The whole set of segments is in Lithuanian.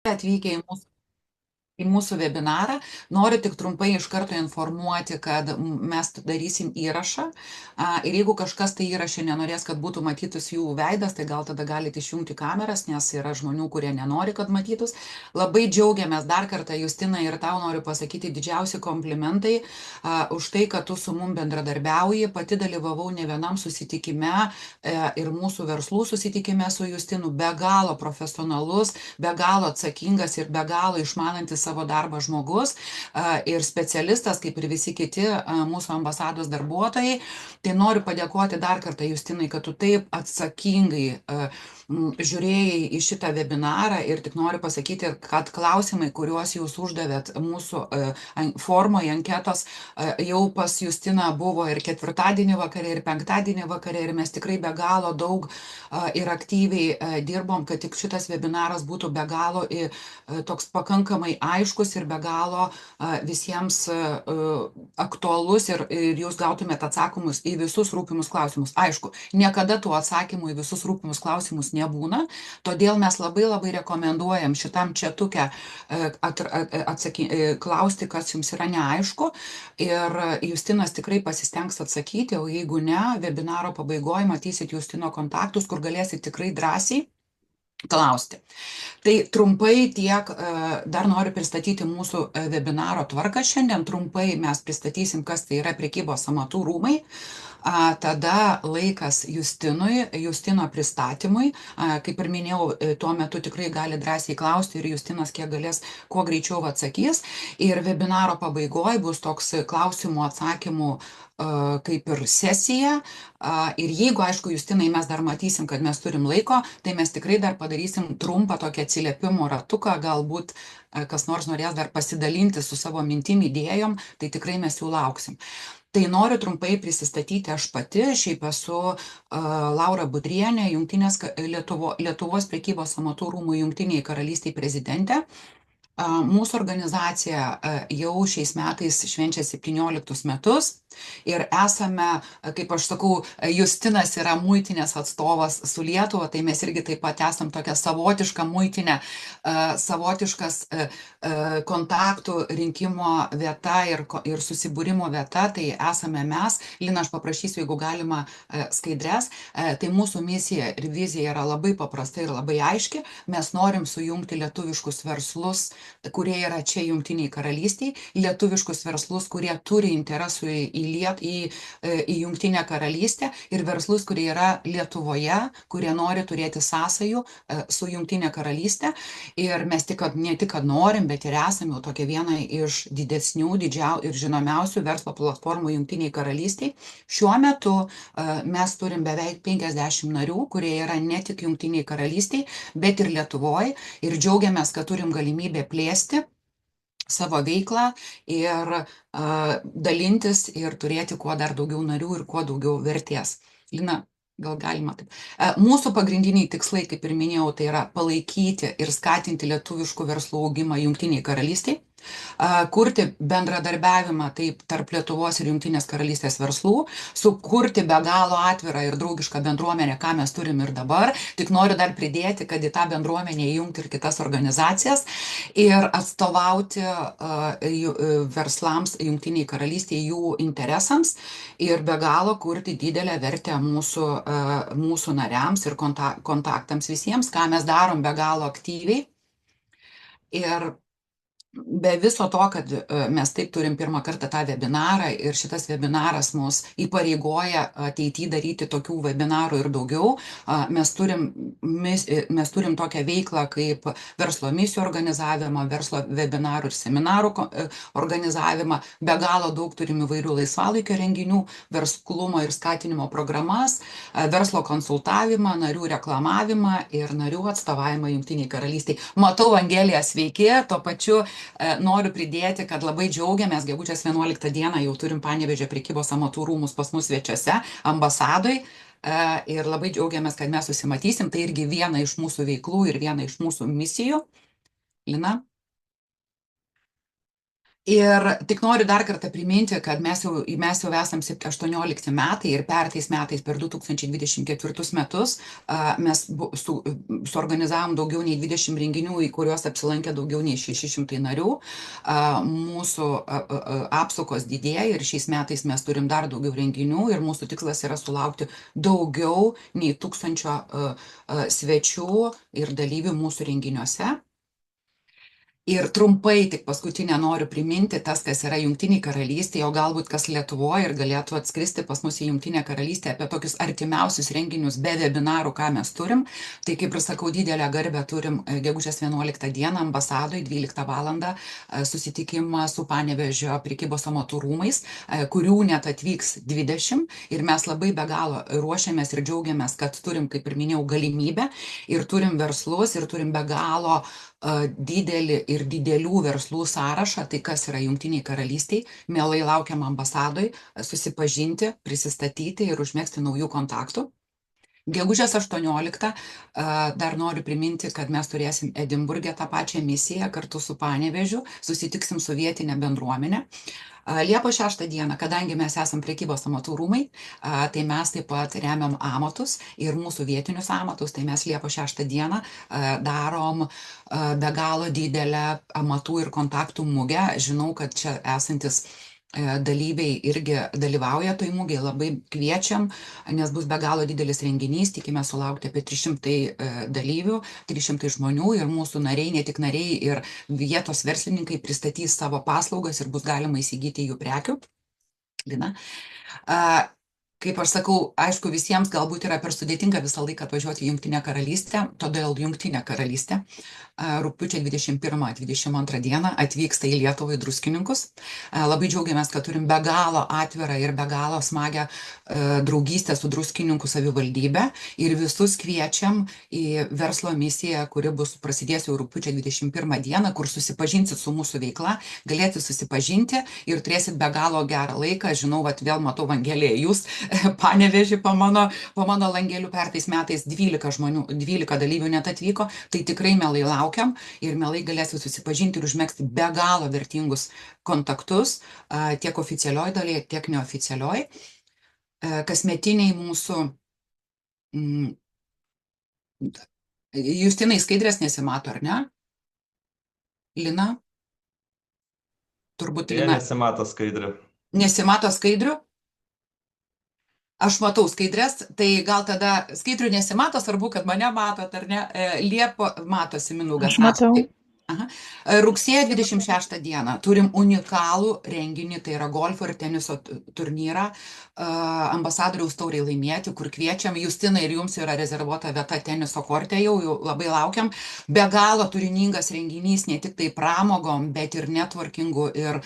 atvykę į mūsų webinarą. Noriu tik trumpai iš karto informuoti, kad mes darysim įrašą. Ir jeigu kažkas tai įrašė nenorės, kad būtų matytus jų veidas, tai gal tada galite išjungti kameras, nes yra žmonių, kurie nenori, kad matytus. Labai džiaugiamės dar kartą, Justina, ir tau noriu pasakyti didžiausi komplimentai už tai, kad tu su mum bendradarbiauji. Pati dalyvavau ne vienam susitikime ir mūsų verslų susitikime su Justinu. Be galo profesionalus, be galo atsakingas ir be galo išmanantis savo darbą žmogus ir specialistas, kaip ir visi kiti mūsų ambasados darbuotojai. Tai noriu padėkoti dar kartą, Justinai, kad tu taip atsakingai žiūrėjai į šitą webinarą ir tik noriu pasakyti, kad klausimai, kuriuos jūs uždavėt mūsų formoje anketos, jau pas Justiną buvo ir ketvirtadienį vakare, ir penktadienį vakare, ir mes tikrai be galo daug ir aktyviai dirbom, kad tik šitas webinaras būtų be galo toks pakankamai aiškus ir be galo visiems aktualus ir jūs gautumėt atsakymus į visus rūpimus klausimus. Aišku, niekada tų atsakymų į visus rūpimus klausimus nebūna, todėl mes labai rekomenduojam šitam četuke klausti, kas jums yra neaišku, ir Justinas tikrai pasistengs atsakyti, o jeigu ne, webinaro pabaigoje matysit Justino kontaktus, kur galėsit tikrai drąsiai klausti. Tai trumpai tiek, dar noriu pristatyti mūsų webinaro tvarką šiandien. Trumpai mes pristatysim, kas tai yra prekybos amatų rūmai. Tada laikas Justino pristatymui. Kaip ir minėjau, tuo metu tikrai gali drąsiai klausti ir Justinas kiek galės, kuo greičiau atsakys. Ir webinaro pabaigoje bus toks klausimų atsakymų kaip ir sesija. Ir jeigu, aišku, Justinai, mes dar matysim, kad mes turim laiko, tai mes tikrai dar padarysim trumpą tokią atsiliepimo ratuką, galbūt kas nors norės dar pasidalinti su savo mintim, idėjom, tai tikrai mes jų lauksim. Tai noriu trumpai prisistatyti aš pati, šiaip esu Laura Budrienė, Lietuvos prekybos amatų rūmų Jungtinėje karalystėje prezidentė. Mūsų organizacija jau šiais metais švenčia 17 metus ir esame, kaip aš sakau, Justinas yra muitinės atstovas su Lietuva, tai mes irgi taip pat esam tokia savotiška muitinė, savotiškas kontaktų rinkimo vieta ir susibūrimo vieta, tai esame mes. Lina, aš paprašysiu, jeigu galima, skaidres. Tai mūsų misija ir vizija yra labai paprasta ir labai aiški. Mes norim sujungti lietuviškus verslus, kurie yra čia Jungtinėje karalystėje, lietuviškus verslus, kurie turi interesų į Jungtinę karalystę, ir verslus, kurie yra Lietuvoje, kurie nori turėti sąsajų su Jungtinė karalystė. Ir mes ne tik norim, bet ir esame tokia viena iš didesnių ir žinomiausių verslo platformų Jungtinėje karalystėje. Šiuo metu mes turim beveik 50 narių, kurie yra ne tik Jungtinėje karalystėje, bet ir Lietuvoje, ir džiaugiamės, kad turim galimybę plėsti savo veiklą ir dalintis ir turėti kuo dar daugiau narių ir kuo daugiau vertės. Lina, gal galima taip. Mūsų pagrindiniai tikslai, kaip ir minėjau, tai yra palaikyti ir skatinti lietuviškų verslų augimą Jungtinėje karalystėje, kurti bendradarbiavimą taip tarp Lietuvos ir Jungtinės karalystės verslų, sukurti be galo atvirą ir draugišką bendruomenę, ką mes turim ir dabar. Tik noriu dar pridėti, kad į tą bendruomenę įjungti ir kitas organizacijas ir atstovauti verslams Jungtinėje karalystėje, jų interesams, ir be galo kurti didelę vertę mūsų nariams ir kontaktams visiems, ką mes darom be galo aktyviai. Ir be viso to, kad mes taip turim pirmą kartą tą webinarą ir šitas webinaras mus įpareigoja ateityje daryti tokių webinarų ir daugiau, mes turim tokią veiklą kaip verslo misijų organizavimą, verslo webinarų ir seminarų organizavimą, be galo daug turim įvairių laisvalaikio renginių, verslumo ir skatinimo programas, verslo konsultavimą, narių reklamavimą ir narių atstovavimą Jungtinėje karalystėje. Matau, Angelija, sveiki, tuo pačiu noriu pridėti, kad labai džiaugiamės, gegužės 11 dieną jau turim Panevėžio prekybos amatų rūmus pas mus svečiuose, ambasadoj, ir labai džiaugiamės, kad mes susimatysim. Tai irgi viena iš mūsų veiklų ir viena iš mūsų misijų. Lina? Ir tik noriu dar kartą priminti, kad mes jau esam 18 metai ir pereitais metais per 2024 metus mes suorganizavom daugiau nei 20 renginių, į kuriuos apsilankė daugiau nei 600 narių. Mūsų apsukos didėja ir šiais metais mes turim dar daugiau renginių ir mūsų tikslas yra sulaukti daugiau nei 1000 svečių ir dalyvių mūsų renginiuose. Ir trumpai tik paskutinę noriu priminti tas, kas yra Jungtinėje karalystėje, o galbūt kas Lietuvoje ir galėtų atskristi pas mus į Jungtinę karalystę apie tokius artimiausius renginius be webinarų, ką mes turim. Tai kaip ir sakau, didelę garbę turim gegužės 11 dieną ambasadoje 12 valandą susitikimą su Panevėžio prekybos amatų rūmais, kurių net atvyks 20 ir mes labai be galo ruošiamės ir džiaugiamės, kad turim, kaip ir minėjau, galimybę ir turim verslus ir turim be galo didelį ir didelių verslų sąrašą, tai kas yra Jungtiniai karalystiai, mielai laukiam ambasadoj susipažinti, prisistatyti ir užmėgsti naujų kontaktų. Gegužės 18 dar noriu priminti, kad mes turėsim Edinburgė tą pačią misiją kartu su Panevėžiu, susitiksim su vietinė bendruomenė. Liepos 6 dieną, kadangi mes esam prekybos amatų rūmai, tai mes taip pat remiam amatus ir mūsų vietinius amatus, tai mes Liepos 6 dieną darom be galo didelę amatų ir kontaktų mugę. Žinau, kad čia esantis dalyviai irgi dalyvauja toj mugėje, labai kviečiam, nes bus be galo didelis renginys, tikime sulaukti apie 300 dalyvių, 300 žmonių ir mūsų nariai, ne tik nariai ir vietos verslininkai pristatys savo paslaugas ir bus galima įsigyti jų prekių. Lina. Kaip aš sakau, aišku, visiems galbūt yra per sudėtinga visą laiką atvažiuoti į Jungtinę karalystę, todėl Jungtinė karalystė rugpjūčio 21-22 dieną atvyksta į Lietuvą į Druskininkus. Labai džiaugiamės, kad turim be galo atvirą ir be galo smagę draugystę su Druskininkų savivaldybe ir visus kviečiam į verslo misiją, kuri prasidės jau rugpjūčio 21 dieną, kur susipažinsit su mūsų veikla, galėsit susipažinti ir turėsit be galo gerą laiką. Žinau, vėl matau Evangeliją, jūs Panevėžį po mano langelių pereitais metais 12 dalyvių net atvyko, tai tikrai mielai laukiam ir mielai galėsit susipažinti ir užmėgsti be galo vertingus kontaktus tiek oficialioj dalyje, tiek neoficialioj. Kasmetiniai mūsų Justinai skaidrės nesimato, ar ne? Lina? Turbūt Lina. Nesimato skaidrių. Nesimato skaidrių? Aš matau skaidrės, tai gal tada skaidrių nesimato, svarbu, kad mane matot, ar ne? Liepo matosi Minugas. Aš matau. Aha. Rugsėjo 26 dieną turim unikalų renginį, tai yra golfo ir teniso turnyrą ambasadoriaus tauriai laimėti, kur kviečiam. Justina, ir jums yra rezervuota vieta teniso korte, jau labai laukiam. Be galo turiningas renginys, ne tik tai pramogom, bet ir networkingu ir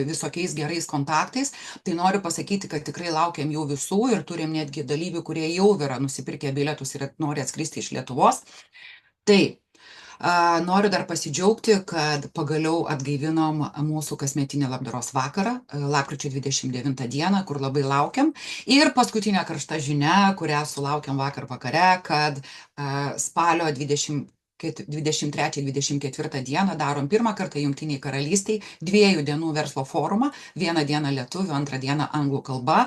visokiais gerais kontaktais. Tai noriu pasakyti, kad tikrai laukiam jau visų ir turim netgi dalyvių, kurie jau yra nusipirkę bilietus ir nori atskristi iš Lietuvos. Tai noriu dar pasidžiaugti, kad pagaliau atgaivinom mūsų kasmetinį labdaros vakarą, lapkričio 29 dieną, kur labai laukiam. Ir paskutinė karšta žinia, kurią sulaukiam vakar vakare, kad spalio 23-24 dieną darom pirmą kartą Jungtiniai karalystiai 2 dienų verslo forumą, 1 dieną lietuvių, 2 dieną anglų kalba,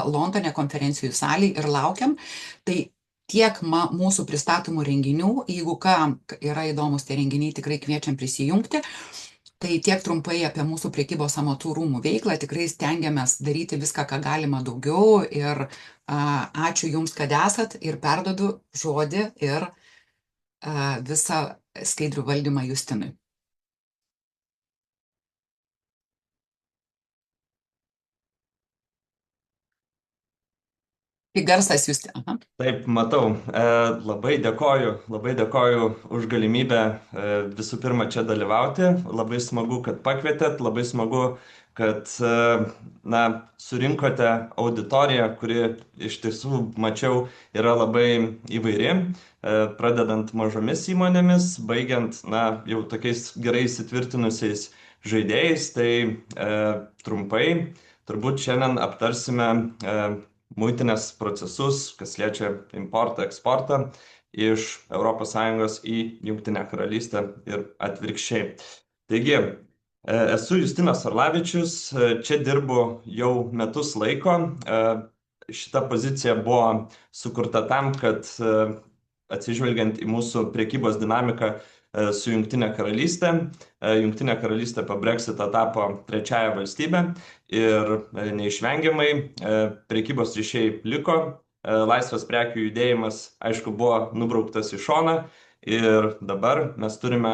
Londone konferencijų salėje ir laukiam. Tai tiek mūsų pristatomų renginių, jeigu kam yra įdomus tie renginiai, tikrai kviečiam prisijungti. Tai tiek trumpai apie mūsų prekybos amatų rūmų veiklą, tikrai stengiamės daryti viską, ką galima daugiau ir ačiū Jums, kad esat ir perdodu žodį ir visą skaidrių valdymą Justinui. Tai garsas Justina. Taip, matau. Labai dėkoju už galimybę visų pirma čia dalyvauti. Labai smagu, kad pakvietėt, labai smagu, kad surinkote auditoriją, kuri iš tiesų, mačiau, yra labai įvairi, pradedant mažomis įmonėmis, baigiant jau tokiais gerai įsitvirtinusiais žaidėjais. Tai trumpai, turbūt šiandien aptarsime muitinės procesus, kas liečia importą, eksportą iš ES į Jungtinę karalystę ir atvirkščiai. Taigi, Esu Justinas Arlavičius, čia dirbu jau metus laiko. Šita pozicija buvo sukurta tam, kad atsižvelgiant į mūsų priekybos dinamiką su Jungtinė karalystė, Jungtinė karalystė po Brexito tapo trečiaja valstybė ir neišvengiamai priekybos ryšiai liko, laisvas prekių judėjimas, aišku, buvo nubrauktas į šoną ir dabar mes turime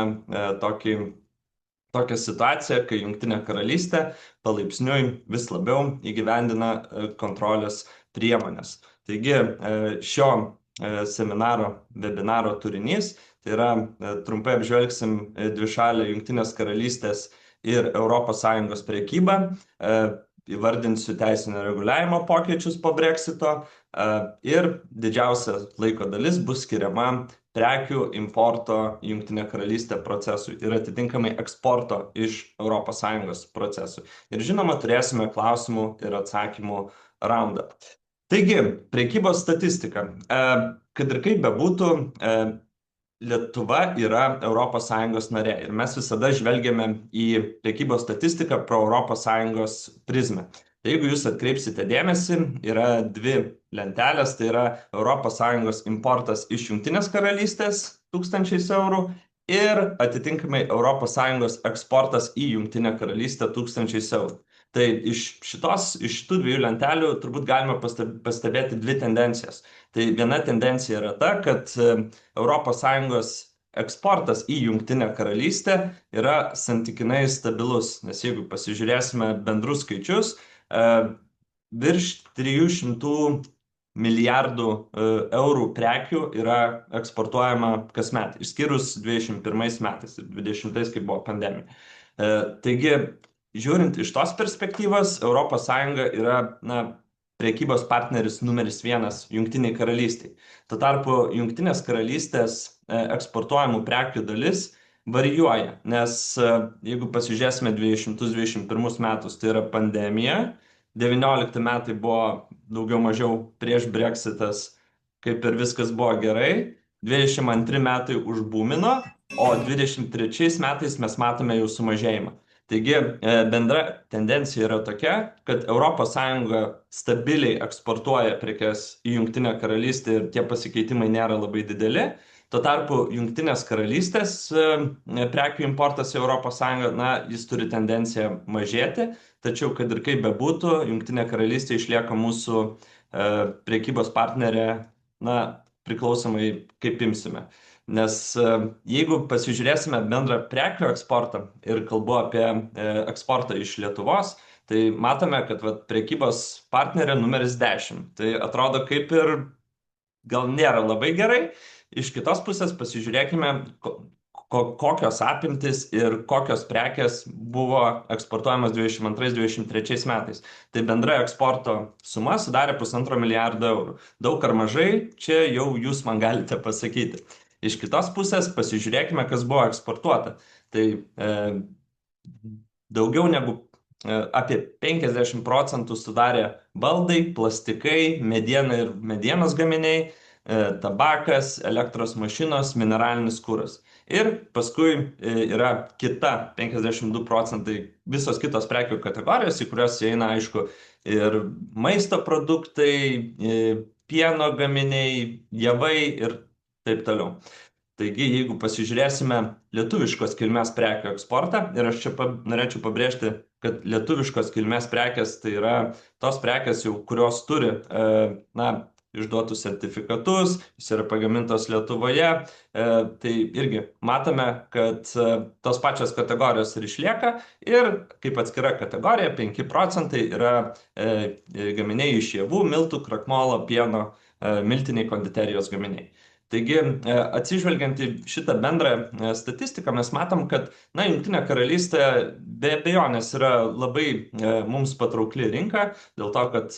tokią situaciją, kai Jungtinė karalystė palaipsniui vis labiau įgyvendina kontrolės priemonės. Taigi šio seminaro, webinaro turinys, tai yra trumpai apžvelgsim dvišalę Jungtinės karalystės ir ES prekybą, įvardinsiu teisinio reguliavimo pokyčius po Brexito ir didžiausia laiko dalis bus skiriama prekių importo į Jungtinę karalystę procesui ir atitinkamai eksporto iš ES procesui. Ir žinoma, turėsime klausimų ir atsakymų raundą. Taigi, prekybos statistika. Kad ir kaip bebūtų, Lietuva yra ES narė ir mes visada žvelgiame į prekybos statistiką pro ES prizmę. Tai jeigu jūs atkreipsite dėmesį, yra dvi lentelės, tai yra ES importas iš Jungtinės karalystės tūkstančiais eurų ir atitinkamai ES eksportas į Jungtinę karalystę tūkstančiais eurų. Tai iš šitų dviejų lentelių turbūt galima pastebėti dvi tendencijas. Tai viena tendencija yra ta, kad ES eksportas į Jungtinę karalystę yra santykinai stabilus, nes jeigu pasižiūrėsime bendrus skaičius, virš 300 milijardų eurų prekių yra eksportuojama kasmet, išskyrus 21 metais ir 20, kai buvo pandemija. Taigi, žiūrint iš tos perspektyvos, ES yra prekybos partneris numeris 1 Jungtiniai karalystiai. Tuo tarpu Jungtinės karalystės eksportuojamų prekių dalis varijuoja, nes jeigu pasižiūrėsime 2021 metus, tai yra pandemija, 19 metai buvo daugiau mažiau prieš Brexitas, kaip ir viskas buvo gerai, 22 metai užbūmino, o 23 metais mes matome jau sumažėjimą. Taigi bendra tendencija yra tokia, kad ES stabiliai eksportuoja prekes į Jungtinę karalystę ir tie pasikeitimai nėra labai dideli. Tuo tarpu Jungtinės karalystės prekių importas į ES, jis turi tendenciją mažėti, tačiau kad ir kaip bebūtų, Jungtinė karalystė išlieka mūsų prekybos partnerė, priklausomai kaip imsime. Nes jeigu pasižiūrėsime bendrą prekių eksportą ir kalbu apie eksportą iš Lietuvos, tai matome, kad prekybos partnerė numeris 10. Tai atrodo kaip ir gal nėra labai gerai. Iš kitos pusės pasižiūrėkime, kokios apimtis ir kokios prekės buvo eksportuojamas 22-23 metais. Tai bendra eksporto suma sudarė 1,5 milijardo eurų. Daug ar mažai, čia jau jūs man galite pasakyti. Iš kitos pusės pasižiūrėkime, kas buvo eksportuota. Tai daugiau negu apie 50% sudarė baldai, plastikai, mediena ir medienos gaminiai, tabakas, elektros mašinos, mineralinis kuras. Ir paskui yra kita 52% visos kitos prekių kategorijos, į kurios įeina, aišku, ir maisto produktai, pieno gaminiai, javai ir taip toliau. Taigi, jeigu pasižiūrėsime lietuviškos kilmės prekių eksportą, ir aš čia norėčiau pabrėžti, kad lietuviškos kilmės prekės tai yra tos prekės, kurios turi išduotus sertifikatus, jis yra pagamintos Lietuvoje, tai irgi matome, kad tos pačios kategorijos ir išlieka ir kaip atskira kategorija 5% yra gaminiai iš javų, miltų, krakmolo, pieno, miltiniai konditerijos gaminiai. Taigi, atsižvelgiant į šitą bendrą statistiką, mes matom, kad Jungtinė karalystė be abejonės yra labai mums patraukli rinka, dėl to, kad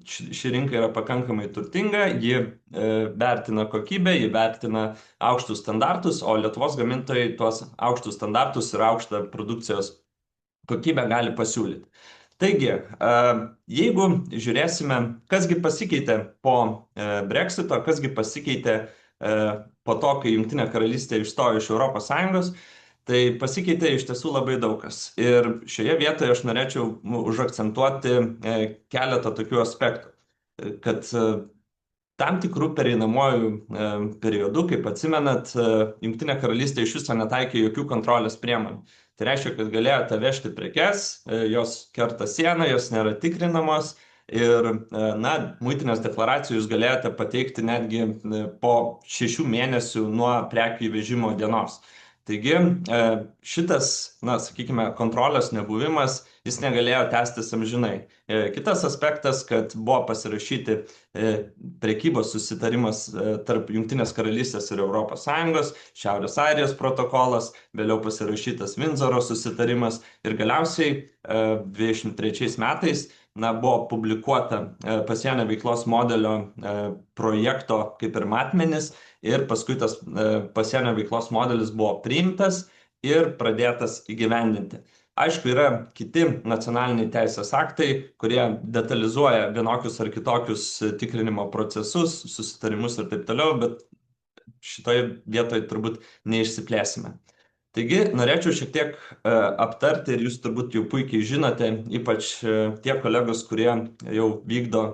ši rinka yra pakankamai turtinga, ji vertina kokybę, ji vertina aukštus standartus, o Lietuvos gamintojai tuos aukštus standartus ir aukštą produkcijos kokybę gali pasiūlyti. Taigi, jeigu žiūrėsime, kasgi pasikeitė po Brexito, kasgi pasikeitė po to, kai Jungtinė karalystė išstojo iš ES, Tai pasikeitė iš tiesų labai daug kas. Ir šioje vietoje aš norėčiau užakcentuoti keletą tokių aspektų, kad tam tikrų pereinamojų periodų, kaip atsimenat, Jungtinė karalystė iš viso netaikė jokių kontrolės priemonių. Tai reiškia, kad galėjote vežti prekes, jos kerta sieną, jos nėra tikrinamos ir, na, muitinės deklaracijų jūs galėjote pateikti netgi po 6 mėnesių nuo prekių įvežimo dienos. Taigi šitas, na, sakykime, kontrolės nebuvimas, jis negalėjo tęstis amžinai. Kitas aspektas, kad buvo pasirašyti prekybos susitarimas tarp Jungtinės karalystės ir ES, Šiaurės Airijos protokolas, vėliau pasirašytas Vindzoro susitarimas ir galiausiai 23 metais buvo publikuota pasienio veiklos modelio projekto kaip ir matmenis ir paskui tas pasienio veiklos modelis buvo priimtas ir pradėtas įgyvendinti. Aišku, yra kiti nacionaliniai teisės aktai, kurie detalizuoja vienokius ar kitokius tikrinimo procesus, susitarimus ir taip toliau, bet šitoje vietoje turbūt neišsiplėsime. Taigi, norėčiau šiek tiek aptarti, ir jūs turbūt jau puikiai žinote, ypač tie kolegos, kurie jau vykdo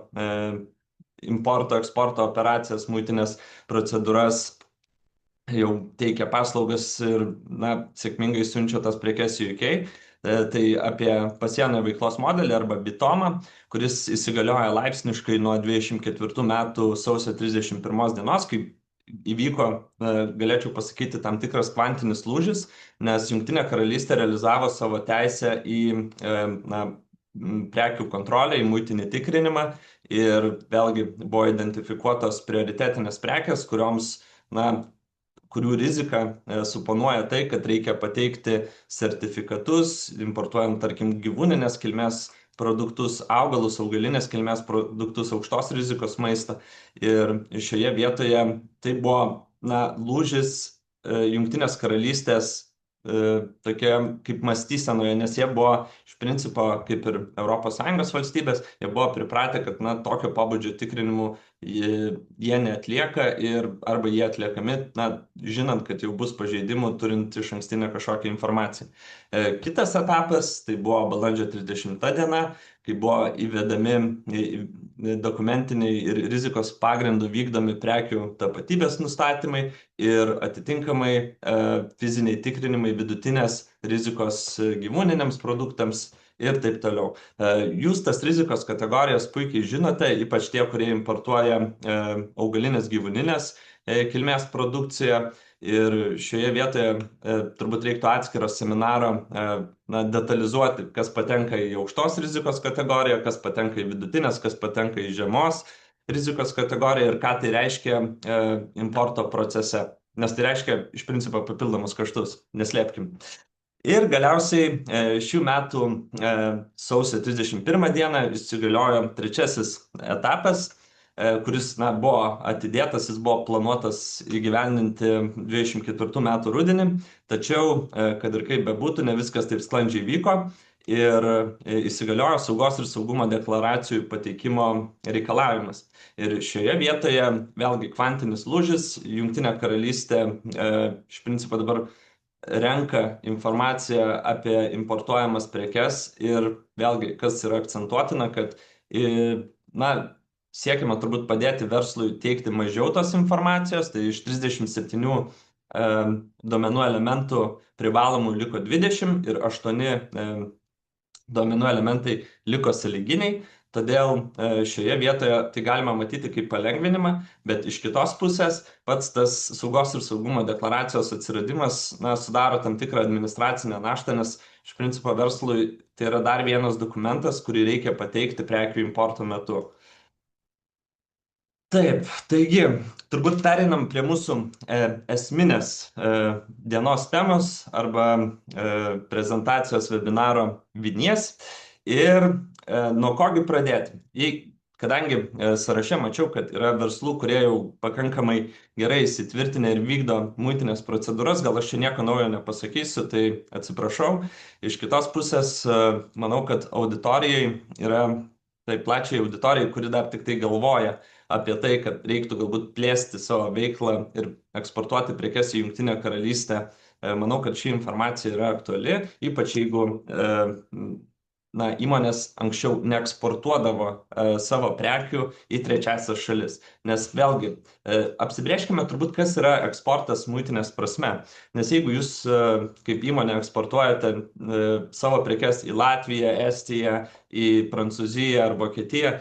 importo, eksporto operacijas, muitinės procedūras, jau teikia paslaugas ir, na, sėkmingai siunčia tas prekes į UK. Tai apie pasienio veiklos modelį arba bitomą, kuris įsigalioja laipsniškai nuo 24 metų sausio 31 dienos, kai įvyko, galėčiau pasakyti, tam tikras kvantinis lūžis, nes Jungtinė karalystė realizavo savo teisę į prekių kontrolę, į muitinį tikrinimą ir vėlgi buvo identifikuotos prioritetinės prekės, kurių rizika suponuoja tai, kad reikia pateikti sertifikatus, importuojant, tarkim, gyvūninės kilmės produktus, augalus, augalinės kilmės produktus, aukštos rizikos maistą. Ir šioje vietoje tai buvo, lūžis Jungtinės karalystės tokia kaip mąstysenoje, nes jie buvo iš principo kaip ir ES valstybės, jie buvo pripratę, kad tokio pobūdžio tikrinimų jie neatlieka ir arba jie atliekami, žinant, kad jau bus pažeidimų, turint iš ankstinę kažkokią informaciją. Kitas etapas, tai buvo balandžio 30 diena, kai buvo įvedami dokumentiniai ir rizikos pagrindų vykdomi prekių tapatybės nustatymai ir atitinkamai fiziniai tikrinimai vidutinės rizikos gyvūniniams produktams ir taip toliau. Jūs tas rizikos kategorijas puikiai žinote, ypač tie, kurie importuoja augalinės gyvūninės kilmės produkciją. Ir šioje vietoje turbūt reiktų atskiro seminaro detalizuoti, kas patenka į aukštos rizikos kategoriją, kas patenka į vidutinės, kas patenka į žemos rizikos kategoriją ir ką tai reiškia importo procese. Nes tai reiškia iš principo papildomus kaštus, neslėpkim. Ir galiausiai šių metų sausio 31 dieną įsigaliojo trečiasis etapas, kuris buvo atidėtas, jis buvo planuotas įgyvendinti 24 metų rudenį, tačiau, kad ir kaip bebūtų, ne viskas taip sklandžiai vyko ir įsigaliojo saugos ir saugumo deklaracijų pateikimo reikalavimas. Ir šioje vietoje vėlgi kvantinis lūžis, Jungtinė karalystė iš principo dabar renka informaciją apie importuojamas prekes ir vėlgi, kas yra akcentuotina, kad siekiama turbūt padėti verslui teikti mažiau tos informacijos, tai iš 37 duomenų elementų privalomų liko 20 ir 8 duomenų elementai liko sąlyginiai. Todėl šioje vietoje tai galima matyti kaip palengvinimą, bet iš kitos pusės pats tas saugos ir saugumo deklaracijos atsiradimas sudaro tam tikrą administracinę naštą, nes iš principo verslui tai yra dar vienas dokumentas, kurį reikia pateikti prekių importo metu. Taip, taigi, turbūt pereinam prie mūsų esminės dienos temos arba prezentacijos webinaro vinies. Ir nuo kogi pradėti? Kadangi sąraše mačiau, kad yra verslų, kurie jau pakankamai gerai įsitvirtinę ir vykdo muitinės procedūras, gal aš čia nieko naujo nepasakysiu, tai atsiprašau. Iš kitos pusės, manau, kad auditorijai yra, tai plačiai auditorijai, kuri dar tik tai galvoja apie tai, kad reiktų galbūt plėsti savo veiklą ir eksportuoti prekes į Jungtinę karalystę Manau, kad ši informacija yra aktuali, ypač jeigu įmonės anksčiau neeksportuodavo savo prekių į trečiasias šalis. Nes vėlgi, apsibrėžkime turbūt, kas yra eksportas muitinės prasme. Nes jeigu jūs kaip įmonė eksportuojate savo prekes į Latviją, Estiją, į Prancūziją ar Vokietiją,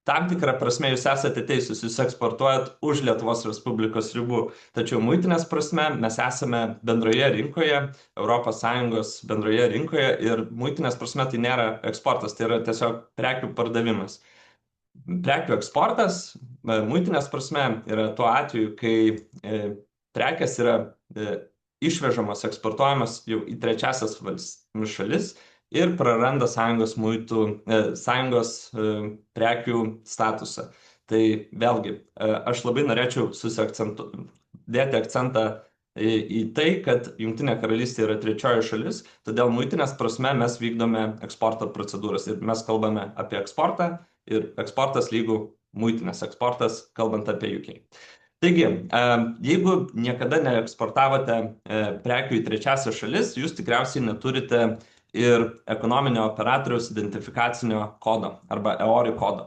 tam tikrą prasme jūs esate teisūs, jūs eksportuojat už Lietuvos Respublikos ribų. Tačiau muitinės prasme mes esame bendroje rinkoje, ES bendroje rinkoje ir muitinės prasme tai nėra eksportas, tai yra tiesiog prekių pardavimas. Prekių eksportas muitinės prasme yra tuo atveju, kai prekės yra išvežamos, eksportuojamos jau į trečiasias šalis ir praranda sąjungos prekių statusą. Tai vėlgi, aš labai norėčiau dėti akcentą į tai, kad Jungtinė karalystė yra trečioji šalis, todėl muitinės prasme mes vykdome eksporto procedūras ir mes kalbame apie eksportą ir eksportas lygų muitinės eksportas, kalbant apie UK. Taigi, jeigu niekada neeksportavote prekių į trečiasias šalis, jūs tikriausiai neturite ir ekonominio operatoriaus identifikacinio kodo arba EORI kodo.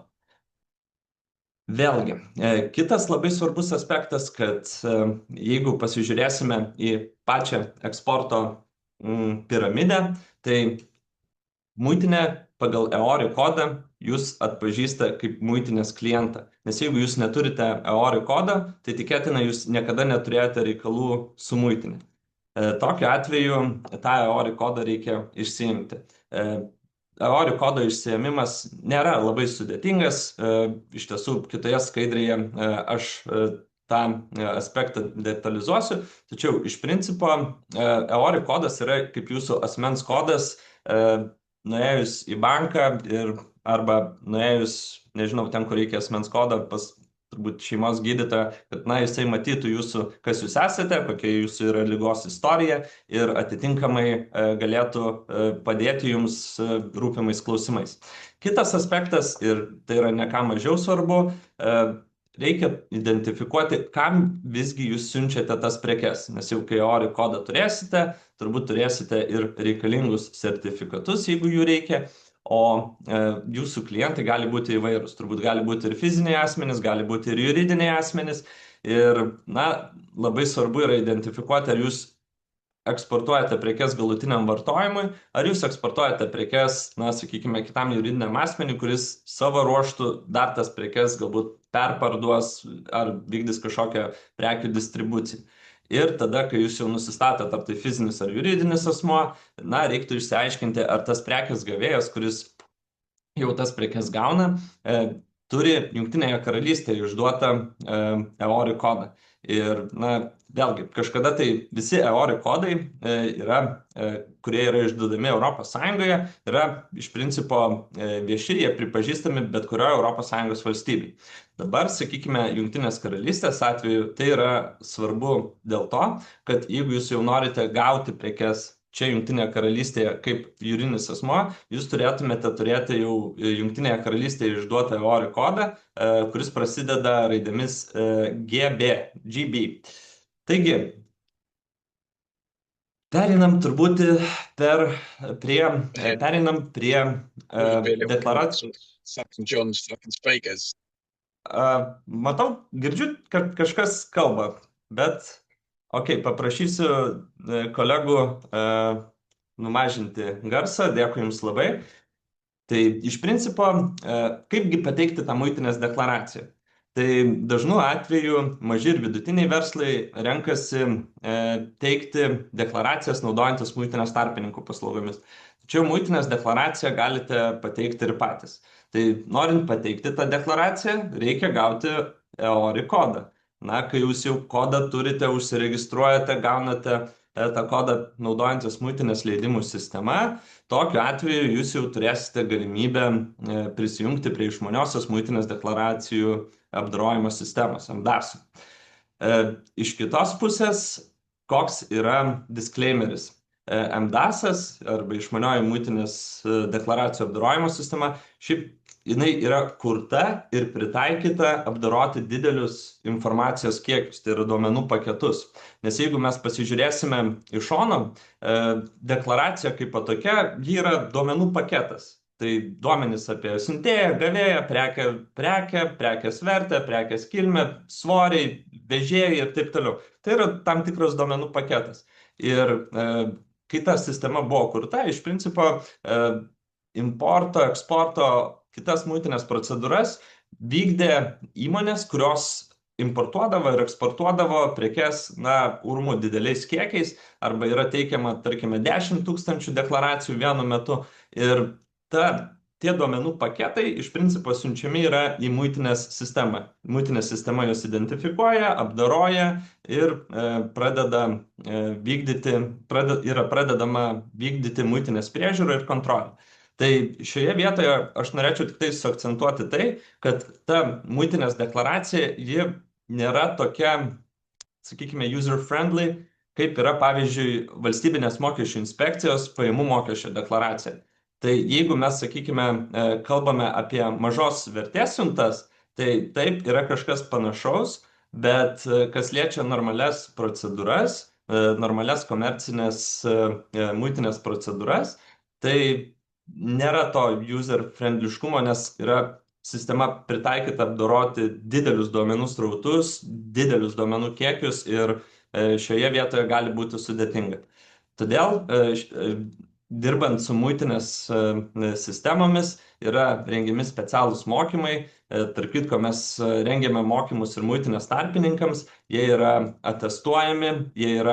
Vėlgi, kitas labai svarbus aspektas, kad jeigu pasižiūrėsime į pačią eksporto piramidę, tai muitinė pagal EORI kodą jūs atpažįsta kaip muitinės klientą. Nes jeigu jūs neturite EORI kodą, tai tikėtina jūs niekada neturėjote reikalų su muitinė. Tokiu atveju tą EORI kodą reikia išsiimti. EORI kodo išsiėmimas nėra labai sudėtingas. Iš tiesų, kitoje skaidrėje aš tą aspektą detalizuosiu. Tačiau iš principo EORI kodas yra kaip jūsų asmens kodas, nuėjus į banką arba nuėjus, nežinau, ten, kur reikia asmens kodą, pas turbūt šeimos gydytoją, kad jisai matytų jūsų, kas jūs esate, kokia jūsų yra ligos istorija ir atitinkamai galėtų padėti jums rūpimais klausimais. Kitas aspektas, ir tai yra ne ką mažiau svarbu, reikia identifikuoti, kam visgi jūs siunčiate tas prekes, nes jau kai EORI kodą turėsite, turbūt turėsite ir reikalingus sertifikatus, jeigu jų reikia. O jūsų klientai gali būti įvairūs, turbūt gali būti ir fiziniai asmenys, gali būti ir juridiniai asmenys. Ir labai svarbu yra identifikuoti, ar jūs eksportuojate prekes galutiniam vartojimui, ar jūs eksportuojate prekes, sakykime, kitam juridiniam asmeniui, kuris savo ruoštų dar tas prekes galbūt perparduos ar vykdys kažkokią prekių distribuciją. Ir tada, kai jūs jau nusistatėte, ar tai fizinis ar juridinis asmuo, reiktų išsiaiškinti, ar tas prekės gavėjas, kuris jau tas prekes gauna, turi Jungtinėje karalystėje išduotą EORI kodą. Ir, vėlgi, kažkada tai visi EORI kodai kurie yra išduodami Europos Sąjungoje, yra iš principo vieši, jie pripažįstami bet kurioje Europos Sąjungos valstybėje. Dabar, sakykime, Jungtinės karalystės atveju tai yra svarbu dėl to, kad jeigu jūs jau norite gauti prekes čia Jungtinėje karalystėje kaip juridinis asmuo, jūs turėtumėte turėti jau Jungtinėje karalystėje išduotą EORI kodą, kuris prasideda raidėmis GB. Taigi, pereinam turbūt prie deklaracijos. Matau, girdžiu, kad kažkas kalba, bet paprašysiu kolegų numažinti garsą, dėkui jums labai. Tai iš principo, kaipgi pateikti tą muitinės deklaraciją? Tai dažnu atveju maži ir vidutiniai verslai renkasi teikti deklaracijas naudojantis muitinės tarpininkų paslaugomis. Tačiau muitinės deklaraciją galite pateikti ir patys. Tai norint pateikti tą deklaraciją, reikia gauti EORI kodą. Kai jūs jau kodą turite, užsiregistruojate, gaunate tą kodą naudojantis muitinės leidimų sistema, tokiu atveju jūs jau turėsite galimybę prisijungti prie išmaniosios muitinės deklaracijų apdorojimo sistemos, MDAS. Iš kitos pusės, koks yra disclaimeris? MDAS arba išmanioji muitinės deklaracijų apdorojimo sistema, šiaip jinai yra kurta ir pritaikyta apdoroti didelius informacijos kiekius, tai yra duomenų paketus. Nes jeigu mes pasižiūrėsime iš šono, deklaracija kaip tokia, ji yra duomenų paketas. Tai duomenys apie siuntėją, gavėją, prekės vertę, prekės kilmę, svoriai, vežėjai ir taip toliau. Tai yra tam tikras duomenų paketas. Ir kai ta sistema buvo kurta, iš principo importo, eksporto, kitas muitinės procedūras vykdė įmonės, kurios importuodavo ir eksportuodavo prekes, urmu dideliais kiekiais, arba yra teikiama, tarkime, 10 000 deklaracijų vienu metu. Ir tie duomenų paketai iš principo siunčiami yra į muitinės sistemą. Muitinės sistema juos identifikuoja, apdoroja ir yra pradedama vykdyti muitinės priežiūrą ir kontrolę. Tai šioje vietoje aš norėčiau tik tai suakcentuoti tai, kad ta muitinės deklaracija, ji nėra tokia, sakykime, user-friendly, kaip yra, pavyzdžiui, valstybinės mokesčių inspekcijos pajamų mokesčio deklaracija. Tai jeigu mes, sakykime, kalbame apie mažos vertės siuntas, tai taip yra kažkas panašaus, bet kas liečia normalias procedūras, normalias komercinės muitinės procedūras, tai nėra to user-friendliškumo, nes yra sistema pritaikyta apdoroti didelius duomenų srautus, didelius duomenų kiekius ir šioje vietoje gali būti sudėtinga. Todėl dirbant su muitinės sistemomis yra rengiami specialūs mokymai. Tarp kitko, mes rengiame mokymus ir muitinės tarpininkams, jie yra atestuojami, jie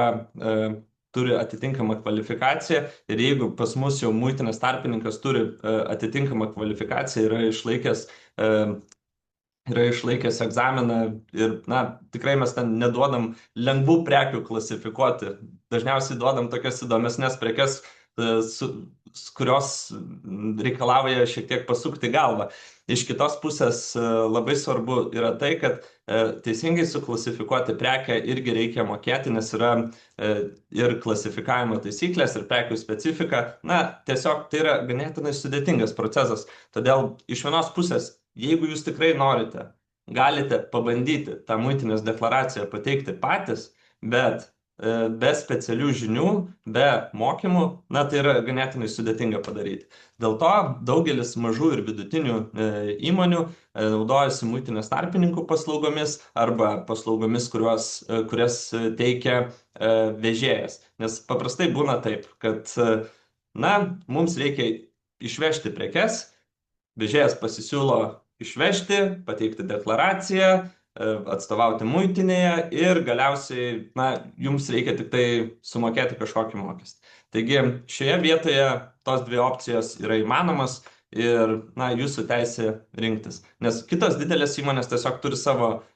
turi atitinkamą kvalifikaciją ir jeigu pas mus jau muitinės tarpininkas turi atitinkamą kvalifikaciją, yra išlaikęs egzaminą ir, tikrai mes ten neduodam lengvų prekių klasifikuoti. Dažniausiai duodam tokias įdomesnės prekes, kurios reikalauja šiek tiek pasukti galvą. Iš kitos pusės labai svarbu yra tai, kad teisingai suklasifikuoti prekę irgi reikia mokėti, nes yra ir klasifikavimo taisyklės, ir prekių specifika. Tiesiog tai yra ganėtinai sudėtingas procesas. Todėl iš vienos pusės, jeigu jūs tikrai norite, galite pabandyti tą muitinės deklaraciją pateikti patys, bet be specialių žinių, be mokymų, tai yra ganėtinai sudėtinga padaryti. Dėl to daugelis mažų ir vidutinių įmonių naudojasi muitinės tarpininkų paslaugomis arba paslaugomis, kurias teikia vežėjas. Nes paprastai būna taip, kad mums reikia išvežti prekes, vežėjas pasisiūlo išvežti, pateikti deklaraciją, atstovauti muitinėje ir galiausiai, jums reikia tik tai sumokėti kažkokį mokestį. Taigi šioje vietoje tos dvi opcijos yra įmanomas ir, jūsų teisė rinktis. Nes kitos didelės įmonės tiesiog turi savo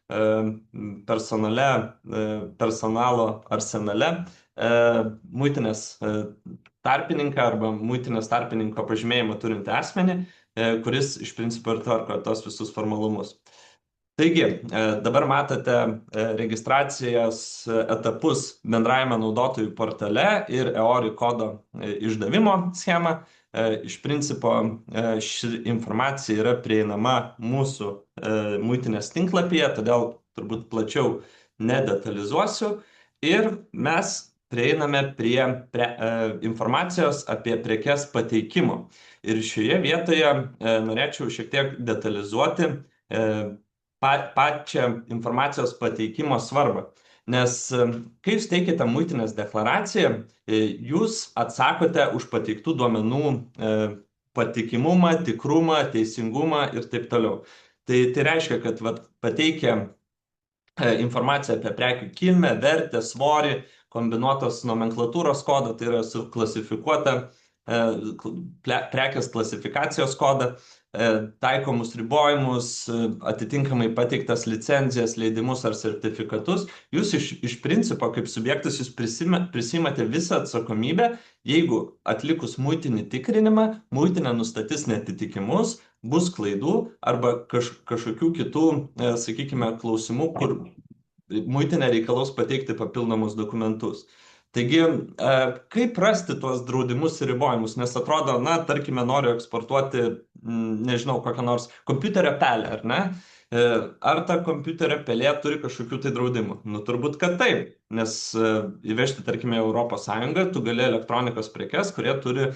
personalo arsenale muitinės tarpininką arba muitinės tarpininko pažymėjimą turintį asmenį, kuris iš principo ir tvarko tos visus formalumus. Taigi, dabar matote registracijos etapus bendrajame naudotojų portale ir EORI kodo išdavimo schemą. Iš principo, ši informacija yra prieinama mūsų muitinės tinklapyje, todėl turbūt plačiau nedetalizuosiu. Ir mes prieiname prie informacijos apie prekes pateikimo. Ir šioje vietoje norėčiau šiek tiek detalizuoti pačią informacijos pateikimo svarbą. Nes kai jūs teikite muitinės deklaraciją, jūs atsakote už pateiktų duomenų patikimumą, tikrumą, teisingumą ir taip toliau. Tai reiškia, kad pateikę informaciją apie prekių kilmę, vertę, svorį, kombinuotos nomenklatūros kodą, tai yra suklasifikuota prekės klasifikacijos kodą, taikomus ribojimus, atitinkamai pateiktas licenzijas, leidimus ar sertifikatus, jūs iš principo kaip subjektas jūs prisimate visą atsakomybę, jeigu atlikus muitinį tikrinimą, muitinė nustatys neatitikimus, bus klaidų arba kažkokių kitų, sakykime, klausimų, kur muitinė reikalaus pateikti papildomus dokumentus. Taigi, kaip rasti tuos draudimus ir ribojimus? Nes atrodo, tarkime, noriu eksportuoti nežinau, kokią nors kompiuterio pelę, ar ne? Ar ta kompiuterio pelė turi kažkokių tai draudimų? Nu, turbūt, kad taip, nes įvežti, tarkime, Europos Sąjungą, tu gali elektronikos prekes, kurie turi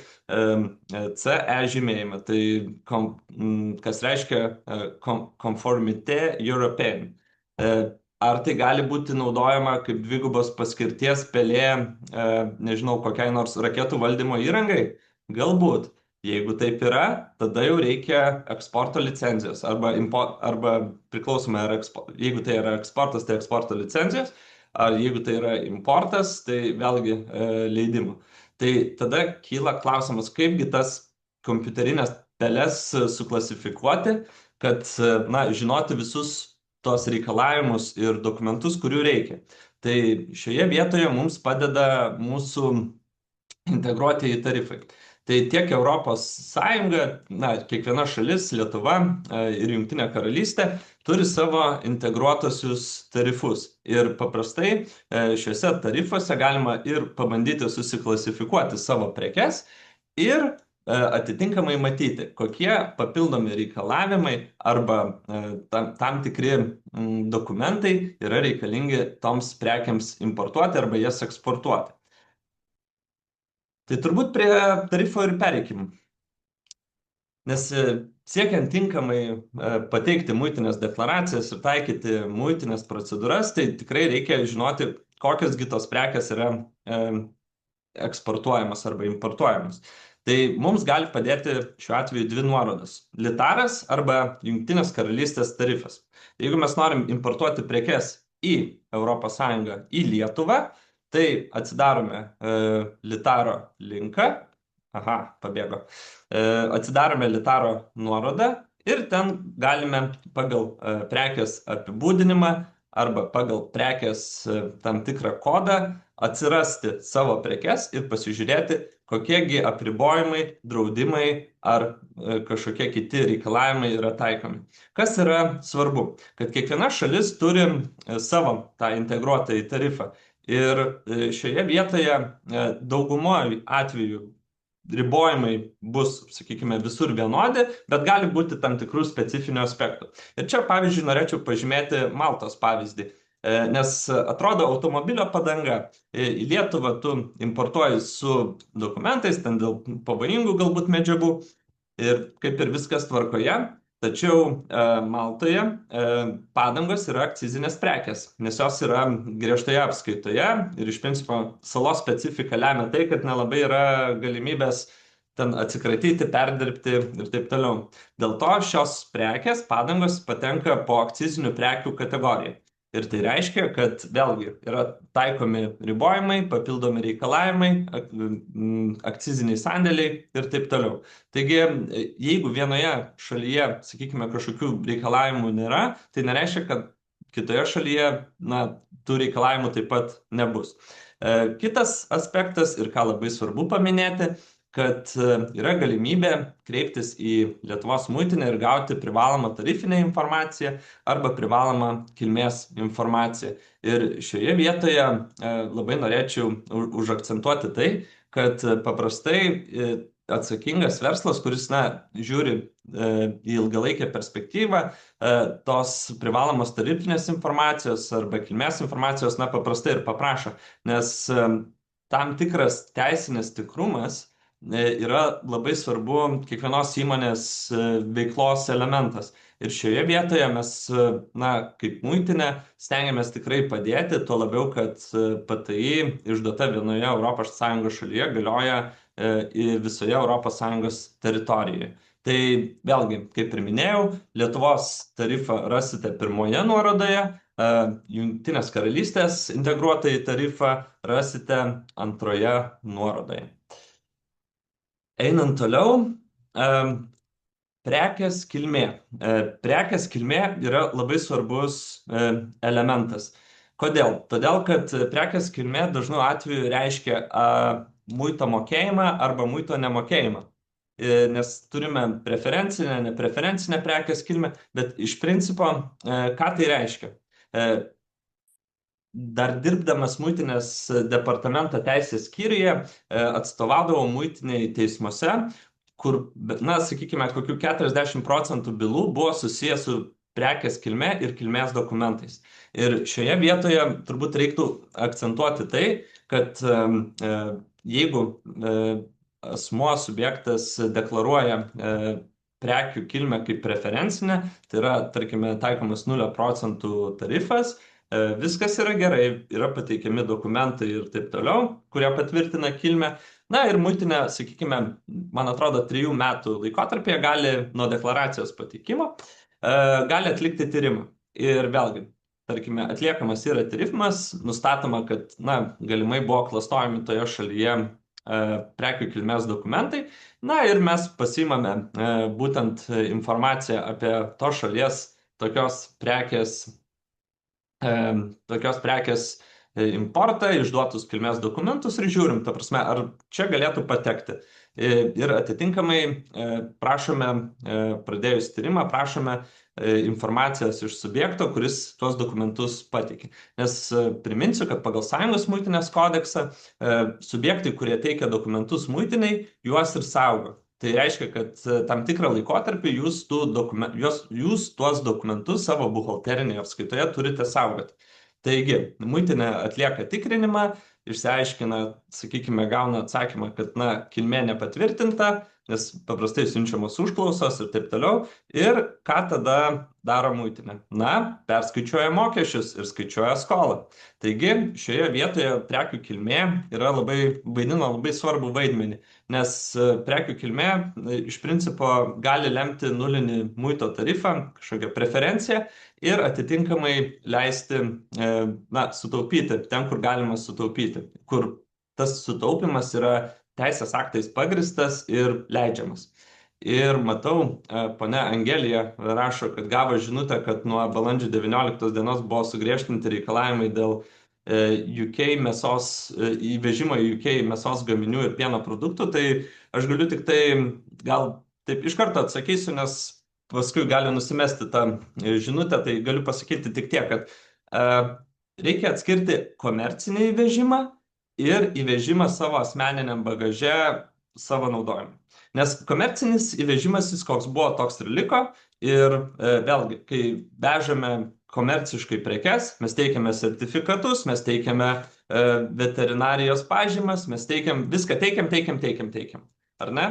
CE žymėjimą, tai kas reiškia Conformité Européenne. Ar tai gali būti naudojama kaip dvigubos paskirties pelė, nežinau, kokiai nors raketų valdymo įrangai? Galbūt. Jeigu taip yra, tada jau reikia eksporto licenzijos arba priklausomai, jeigu tai yra eksportas, tai eksporto licenzijos, ar jeigu tai yra importas, tai vėlgi leidimo. Tai tada kyla klausimas, kaipgi tas kompiuterinės peles suklasifikuoti, kad žinoti visus tos reikalavimus ir dokumentus, kurių reikia. Tai šioje vietoje mums padeda mūsų integruotieji tarifai. Tai tiek Europos Sąjunga, kiekviena šalis, Lietuva ir Jungtinė karalystė turi savo integruotosius tarifus. Ir paprastai šiuose tarifuose galima ir pabandyti susiklasifikuoti savo prekes ir atitinkamai matyti, kokie papildomi reikalavimai arba tam tikri dokumentai yra reikalingi toms prekiams importuoti arba jas eksportuoti. Tai turbūt prie tarifo ir pereikim. Nes siekiant tinkamai pateikti muitinės deklaracijas ir taikyti muitinės procedūras, tai tikrai reikia žinoti, kokios tos prekės yra eksportuojamas arba importuojamas. Tai mums gali padėti šiuo atveju dvi nuorodos - litaras arba Jungtinės karalystės tarifas. Jeigu mes norim importuoti prekes į ES, į Lietuvą, tai atsidarome litaro linką. Aha, pabėgo. Atsidarome litaro nuorodą ir ten galime pagal prekės apibūdinimą arba pagal prekės tam tikrą kodą atsirasti savo prekes ir pasižiūrėti, kokiegi apribojimai, draudimai ar kažkokie kiti reikalavimai yra taikomi. Kas yra svarbu? Kad kiekviena šalis turi savo tą integruotąjį tarifą. Ir šioje vietoje daugumoje atvejų ribojimai bus, sakykime, visur vienodi, bet gali būti tam tikrų specifinių aspektų. Ir čia, pavyzdžiui, norėčiau pažymėti Maltos pavyzdį, nes atrodo automobilio padanga. Į Lietuvą tu importuoji su dokumentais, ten dėl pavojingų galbūt medžiagų ir kaip ir viskas tvarkoje. Tačiau Maltoje padangos yra akcizinės prekės, nes jos yra griežtoje apskaitoje ir iš principo salos specifika lemia tai, kad nelabai yra galimybės ten atsikratyti, perdirbti ir taip toliau. Dėl to šios prekės, padangos, patenka po akcizinių prekių kategoriją. Ir tai reiškia, kad vėlgi yra taikomi ribojimai, papildomi reikalavimai, akciziniai sandėliai ir taip toliau. Taigi, jeigu vienoje šalyje, sakykime, kažkokių reikalavimų nėra, tai nereiškia, kad kitoje šalyje, tų reikalavimų taip pat nebus. Kitas aspektas ir ką labai svarbu paminėti, kad yra galimybė kreiptis į Lietuvos muitinę ir gauti privalomą tarifinę informaciją arba privalomą kilmės informaciją. Ir šioje vietoje labai norėčiau užakcentuoti tai, kad paprastai atsakingas verslas, kuris žiūri į ilgalaikę perspektyvą, tos privalomos tarifinės informacijos arba kilmės informacijos paprastai ir paprašo, nes tam tikras teisinis tikrumas yra labai svarbu kiekvienos įmonės veiklos elementas. Ir šioje vietoje mes, kaip muitinė, stengiamės tikrai padėti, tuo labiau, kad PTI išduota vienoje ES šalyje galioja visoje ES teritorijoje. Tai vėlgi, kaip ir minėjau, Lietuvos tarifą rasite pirmoje nuorodoje, Jungtinės karalystės integruotąjį tarifą rasite antroje nuorodoje. Einant toliau, prekės kilmė. Prekės kilmė yra labai svarbus elementas. Kodėl? Todėl, kad prekės kilmė dažnu atveju reiškia muito mokėjimą arba muito nemokėjimą. Nes turime preferencinę, nepreferencinę prekės kilmę, bet iš principo, ką tai reiškia? Dar dirbdamas muitinės departamento teisės skyriuje atstovaudavau muitiniai teismuose na, sakykime, kokių 40% bylų buvo susijęs su prekės kilme ir kilmės dokumentais. Ir šioje vietoje turbūt reiktų akcentuoti tai, kad jeigu asmuo, subjektas deklaruoja prekių kilmę kaip preferencinę, tai yra, tarkime, taikomas 0 procentų tarifas, viskas yra gerai, yra pateikiami dokumentai ir taip toliau, kurie patvirtina kilmę. Na ir muitinė, sakykime, man atrodo, 3 metų laikotarpėje gali nuo deklaracijos pateikimo gali atlikti tyrimą. Ir vėlgi, tarkime, atliekamas yra tyrimas, nustatoma, kad, na, galimai buvo klastojami toje šalyje prekių kilmės dokumentai. Na ir mes pasiimame būtent informaciją apie tos šalies tokios prekės importą, išduotus kilmės dokumentus ir žiūrim, ta prasme, ar čia galėtų patekti. Ir atitinkamai prašome, pradėjus tyrimą, prašome informacijos iš subjekto, kuris tuos dokumentus pateikė. Nes priminsiu, kad pagal Sąjungos muitinės kodeksą subjektai, kurie teikia dokumentus muitiniai, juos ir saugo. Tai reiškia, kad tam tikrą laikotarpį jūs tuos dokumentus savo buhalterinėje apskaitoje turite saugoti. Taigi, muitinė atlieka tikrinimą, išsiaiškina, sakykime, gauna atsakymą, kad, na, kilmė nepatvirtinta, nes paprastai siunčiamos užklausos ir taip toliau. Ir ką tada daro muitinė? Na, perskaičiuoja mokesčius ir skaičiuoja skolą. Taigi, šioje vietoje prekių kilmė vaidina labai svarbų vaidmenį, nes prekių kilmė iš principo gali lemti nulinį muito tarifą, kažkokią preferenciją ir atitinkamai leisti, na, sutaupyti ten, kur galima sutaupyti, kur tas sutaupimas yra teisės aktais pagristas ir leidžiamas. Ir matau, ponia Angelija rašo, kad gavo žinutę, kad nuo balandžio 19 dienos buvo sugriežtinti reikalavimai dėl UK mėsos, įvežimo į UK mėsos gaminių ir pieno produktų. Tai aš galiu tik tai, gal taip iš karto atsakysiu, nes paskui gali nusimesti tą žinutę, tai galiu pasakyti tik tiek, kad reikia atskirti komercinį įvežimą ir įvežimą savo asmeniniam bagaže savo naudojimui. Nes komercinis įvežimas, jis koks buvo, toks ir liko. Ir vėlgi, kai vežame komerciškai prekes, mes teikiame sertifikatus, mes teikiame veterinarijos pažymas, mes viską teikiam. Ar ne?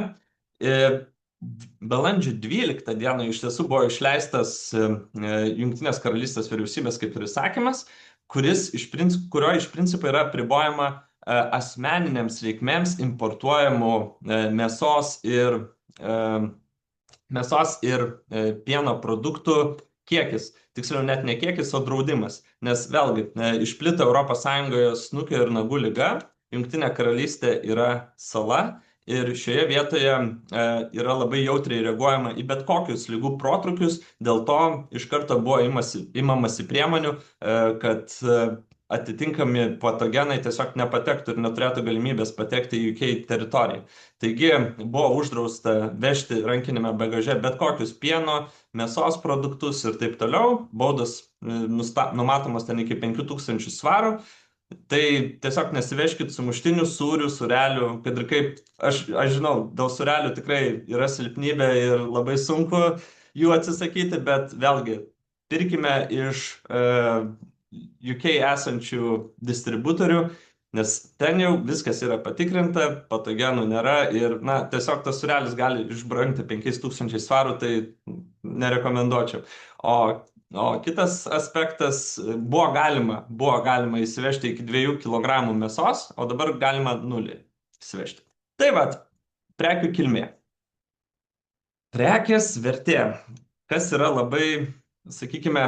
Balandžio 12 dieną iš tiesų buvo išleistas Jungtinės karalystės vyriausybės kaip ir įsakymas, kurio iš principo yra apribojama asmeniniams reikmėms importuojamų mėsos ir pieno produktų kiekis. Tiksliau, net ne kiekis, o draudimas. Nes vėlgi, išplito ES snukio ir nagų liga, Jungtinė karalystė yra sala ir šioje vietoje yra labai jautriai reaguojama į bet kokius ligų protrukius, dėl to iš karto buvo imamasi priemonių, kad atitinkami patogenai tiesiog nepatektų ir neturėtų galimybės patekti į UK teritoriją. Taigi buvo uždrausta vežti rankinėme bagaže bet kokius pieno, mėsos produktus ir taip toliau. Baudos numatomos ten iki 5000 svarų. Tai tiesiog nesivežkit sumuštinių, sūrių, sūrelių, kad ir kaip, aš žinau, dėl sūrelių tikrai yra silpnybė ir labai sunku jų atsisakyti, bet vėlgi, pirkime iš UK esančių distributorių, nes ten jau viskas yra patikrinta, patogenų nėra ir, na, tiesiog tas sūrelis gali išbrangti 5000 svarų, tai nerekomenduočiau. O kitas aspektas, buvo galima įsivežti iki 2 kg mėsos, o dabar galima 0 įsivežti. Tai vat, prekių kilmė. Prekės vertė, kas yra labai, sakykime,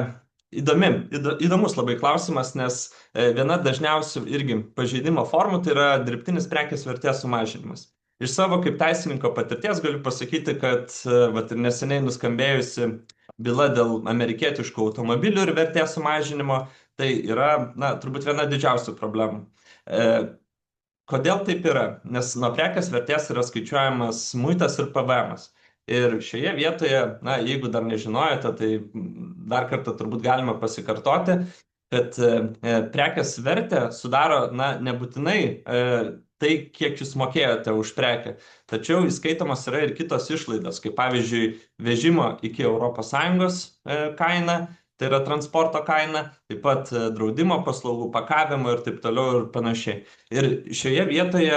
įdomus labai klausimas, nes viena dažniausių irgi pažeidimo formų tai yra dirbtinis prekės vertės sumažinimas. Iš savo kaip teisininko patirties galiu pasakyti, kad vat, ir neseniai nuskambėjusi byla dėl amerikietiškų automobilių ir vertės sumažinimo, tai yra, na, turbūt viena didžiausių problemų. Kodėl taip yra? Nes nuo prekės vertės yra skaičiuojamas muitas ir PVM-as. Ir šioje vietoje, na, jeigu dar nežinojote, tai dar kartą turbūt galima pasikartoti, kad prekės vertę sudaro, na, nebūtinai tai, kiek jūs mokėjote už prekę. Tačiau įskaitomas yra ir kitos išlaidos, kaip pavyzdžiui vežimo iki ES kaina, tai yra transporto kaina, taip pat draudimo paslaugų, pakavimo ir taip toliau ir panašiai. Ir šioje vietoje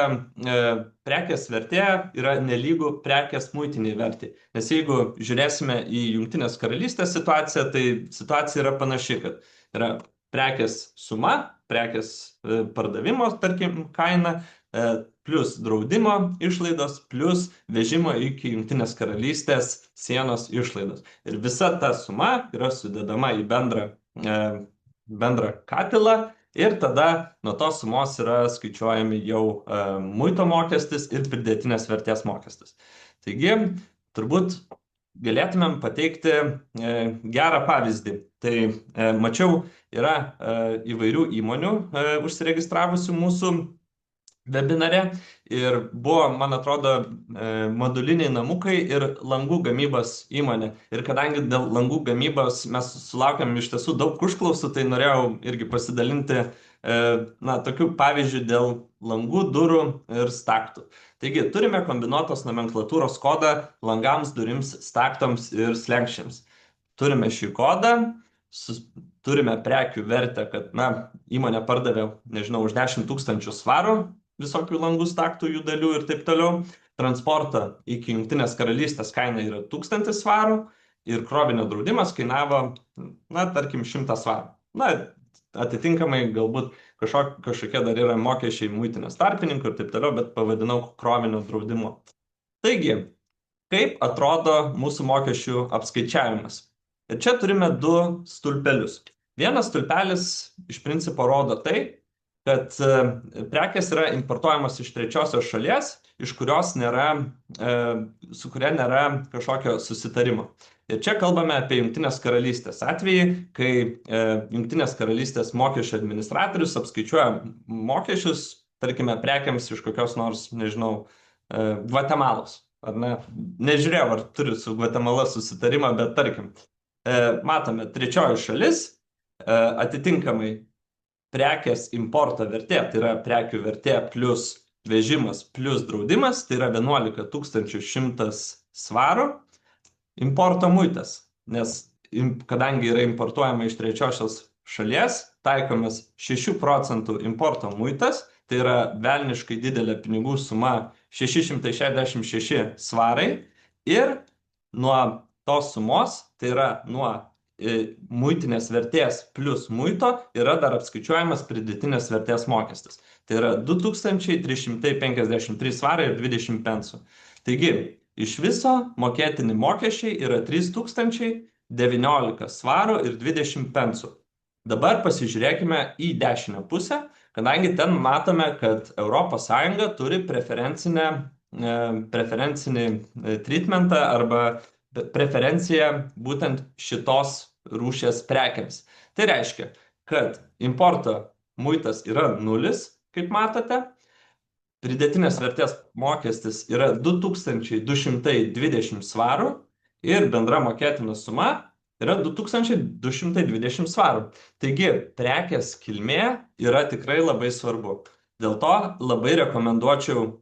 prekės vertė yra nelygu prekės muitiniai vertė. Nes jeigu žiūrėsime į Jungtinės karalystės situaciją, tai situacija yra panaši, kad yra prekės suma, prekės pardavimo, tarkim, kaina, plus draudimo išlaidos, plus vežimo iki Jungtinės karalystės sienos išlaidos. Ir visa ta suma yra sudedama į bendrą katilą ir tada nuo tos sumos yra skaičiuojami jau muito mokestis ir pridėtinės vertės mokestis. Taigi, turbūt galėtumėm pateikti gerą pavyzdį. Tai mačiau, yra įvairių įmonių užsiregistravusių mūsų webinare ir buvo, man atrodo, moduliniai namukai ir langų gamybos įmonė. Ir kadangi dėl langų gamybos mes sulaukėm iš tiesų daug užklausų, tai norėjau irgi pasidalinti tokių pavyzdžių dėl langų, durų ir staktų. Taigi, turime kombinuotos nomenklatūros kodą langams, durims, staktams ir slenkščiams. Turime šį kodą, turime prekių vertę, kad įmonė pardavė, nežinau, už 10 000 svarų visokių langų, staktų, jų dalių ir taip toliau. Transporto iki Jungtinės karalystės kaina yra 1000 svarų ir krovinio draudimas kainavo, tarkim, 100 svarų. Atitinkamai galbūt kažkokie dar yra mokesčiai muitinės tarpininkų ir taip toliau, bet pavadinau krovinio draudimu. Taigi, kaip atrodo mūsų mokesčių apskaičiavimas? Ir čia turime du stulpelius. Vienas stulpelis iš principo rodo tai, kad prekės yra importuojamos iš trečiosios šalies, iš kurios su kuria nėra kažkokio susitarimo. Ir čia kalbame apie Jungtinės karalystės atvejį, kai Jungtinės karalystės mokesčių administratorius apskaičiuoja mokesčius, tarkime, prekiams iš kokios nors, nežinau, Gvatemalos. Ar ne? Nežiūrėjau, ar turi su Gvatemala susitarimą, bet tarkim, matome trečioji šalis, atitinkamai prekės importo vertė, tai yra prekių vertė plus vežimas plus draudimas, tai yra 11 100 svarų importo muitas, nes kadangi yra importuojama iš trečiosios šalies, taikomas 6 procentų importo muitas, tai yra velniškai didelė pinigų suma 666 svarai ir nuo tos sumos, tai yra nuo muitinės vertės plus muito yra dar apskaičiuojamas pridėtinės vertės mokestis. Tai yra 2353 svarai ir 20 pensų. Taigi, iš viso mokėtini mokesčiai yra 3019 svarų ir 20 pensų. Dabar pasižiūrėkime į dešinę pusę, kadangi ten matome, kad ES turi preferencinį treatmentą arba preferenciją būtent šitos rūšies prekiams. Tai reiškia, kad importo muitas yra 0, kaip matote, pridėtinės vertės mokestis yra 2220 svarų ir bendra mokėtina suma yra 2220 svarų. Taigi, prekės kilmė yra tikrai labai svarbu. Dėl to labai rekomenduočiau,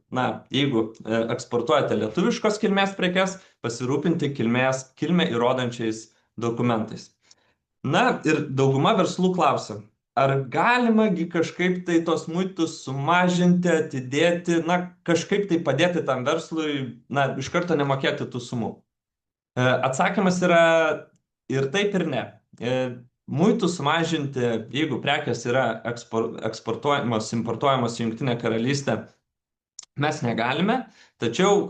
jeigu eksportuojate lietuviškos kilmės prekes, pasirūpinti kilmę įrodančiais dokumentais. Ir dauguma verslų klausia, ar galimagi kažkaip tai tos muitus sumažinti, atidėti, kažkaip tai padėti tam verslui, iš karto nemokėti tų sumų. Atsakymas yra ir taip ir ne. Muitų sumažinti, jeigu prekės yra eksportuojamos, importuojamos į Jungtinę karalystę, mes negalime, tačiau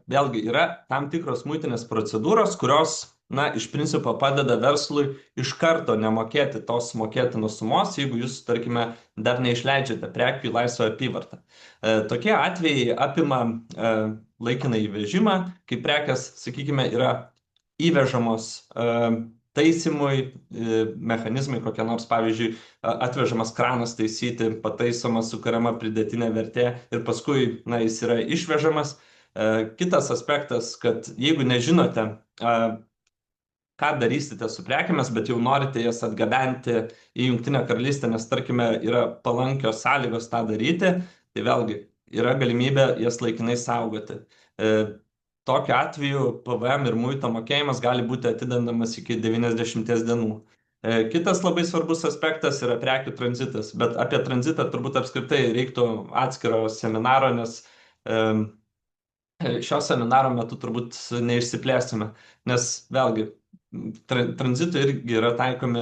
vėlgi yra tam tikros muitinės procedūros, kurios iš principo padeda verslui iš karto nemokėti tos mokėtinos sumos, jeigu jūs, tarkime, dar neišleidžiate prekių į laisvą apyvartą. Tokie atvejai apima laikiną įvežimą, kai prekės, sakykime, yra įvežamos taisymui, mechanizmai kokie nors, pavyzdžiui, atvežamas kranas taisyti, pataisomas, sukuriama pridėtinė vertė ir paskui jis yra išvežamas. Kitas aspektas, kad jeigu nežinote, ką darysite su prekėmis, bet jau norite jas atgabenti į Jungtinę karalystę, nes, tarkime, yra palankios sąlygos tą daryti, tai vėlgi yra galimybė jas laikinai saugoti. Tokiu atveju PVM ir muito mokėjimas gali būti atidedamas iki 90 dienų. Kitas labai svarbus aspektas yra prekių tranzitas, bet apie tranzitą turbūt apskritai reiktų atskiro seminaro, nes šio seminaro metu turbūt neišsiplėsime, nes vėlgi tranzitui irgi yra taikomi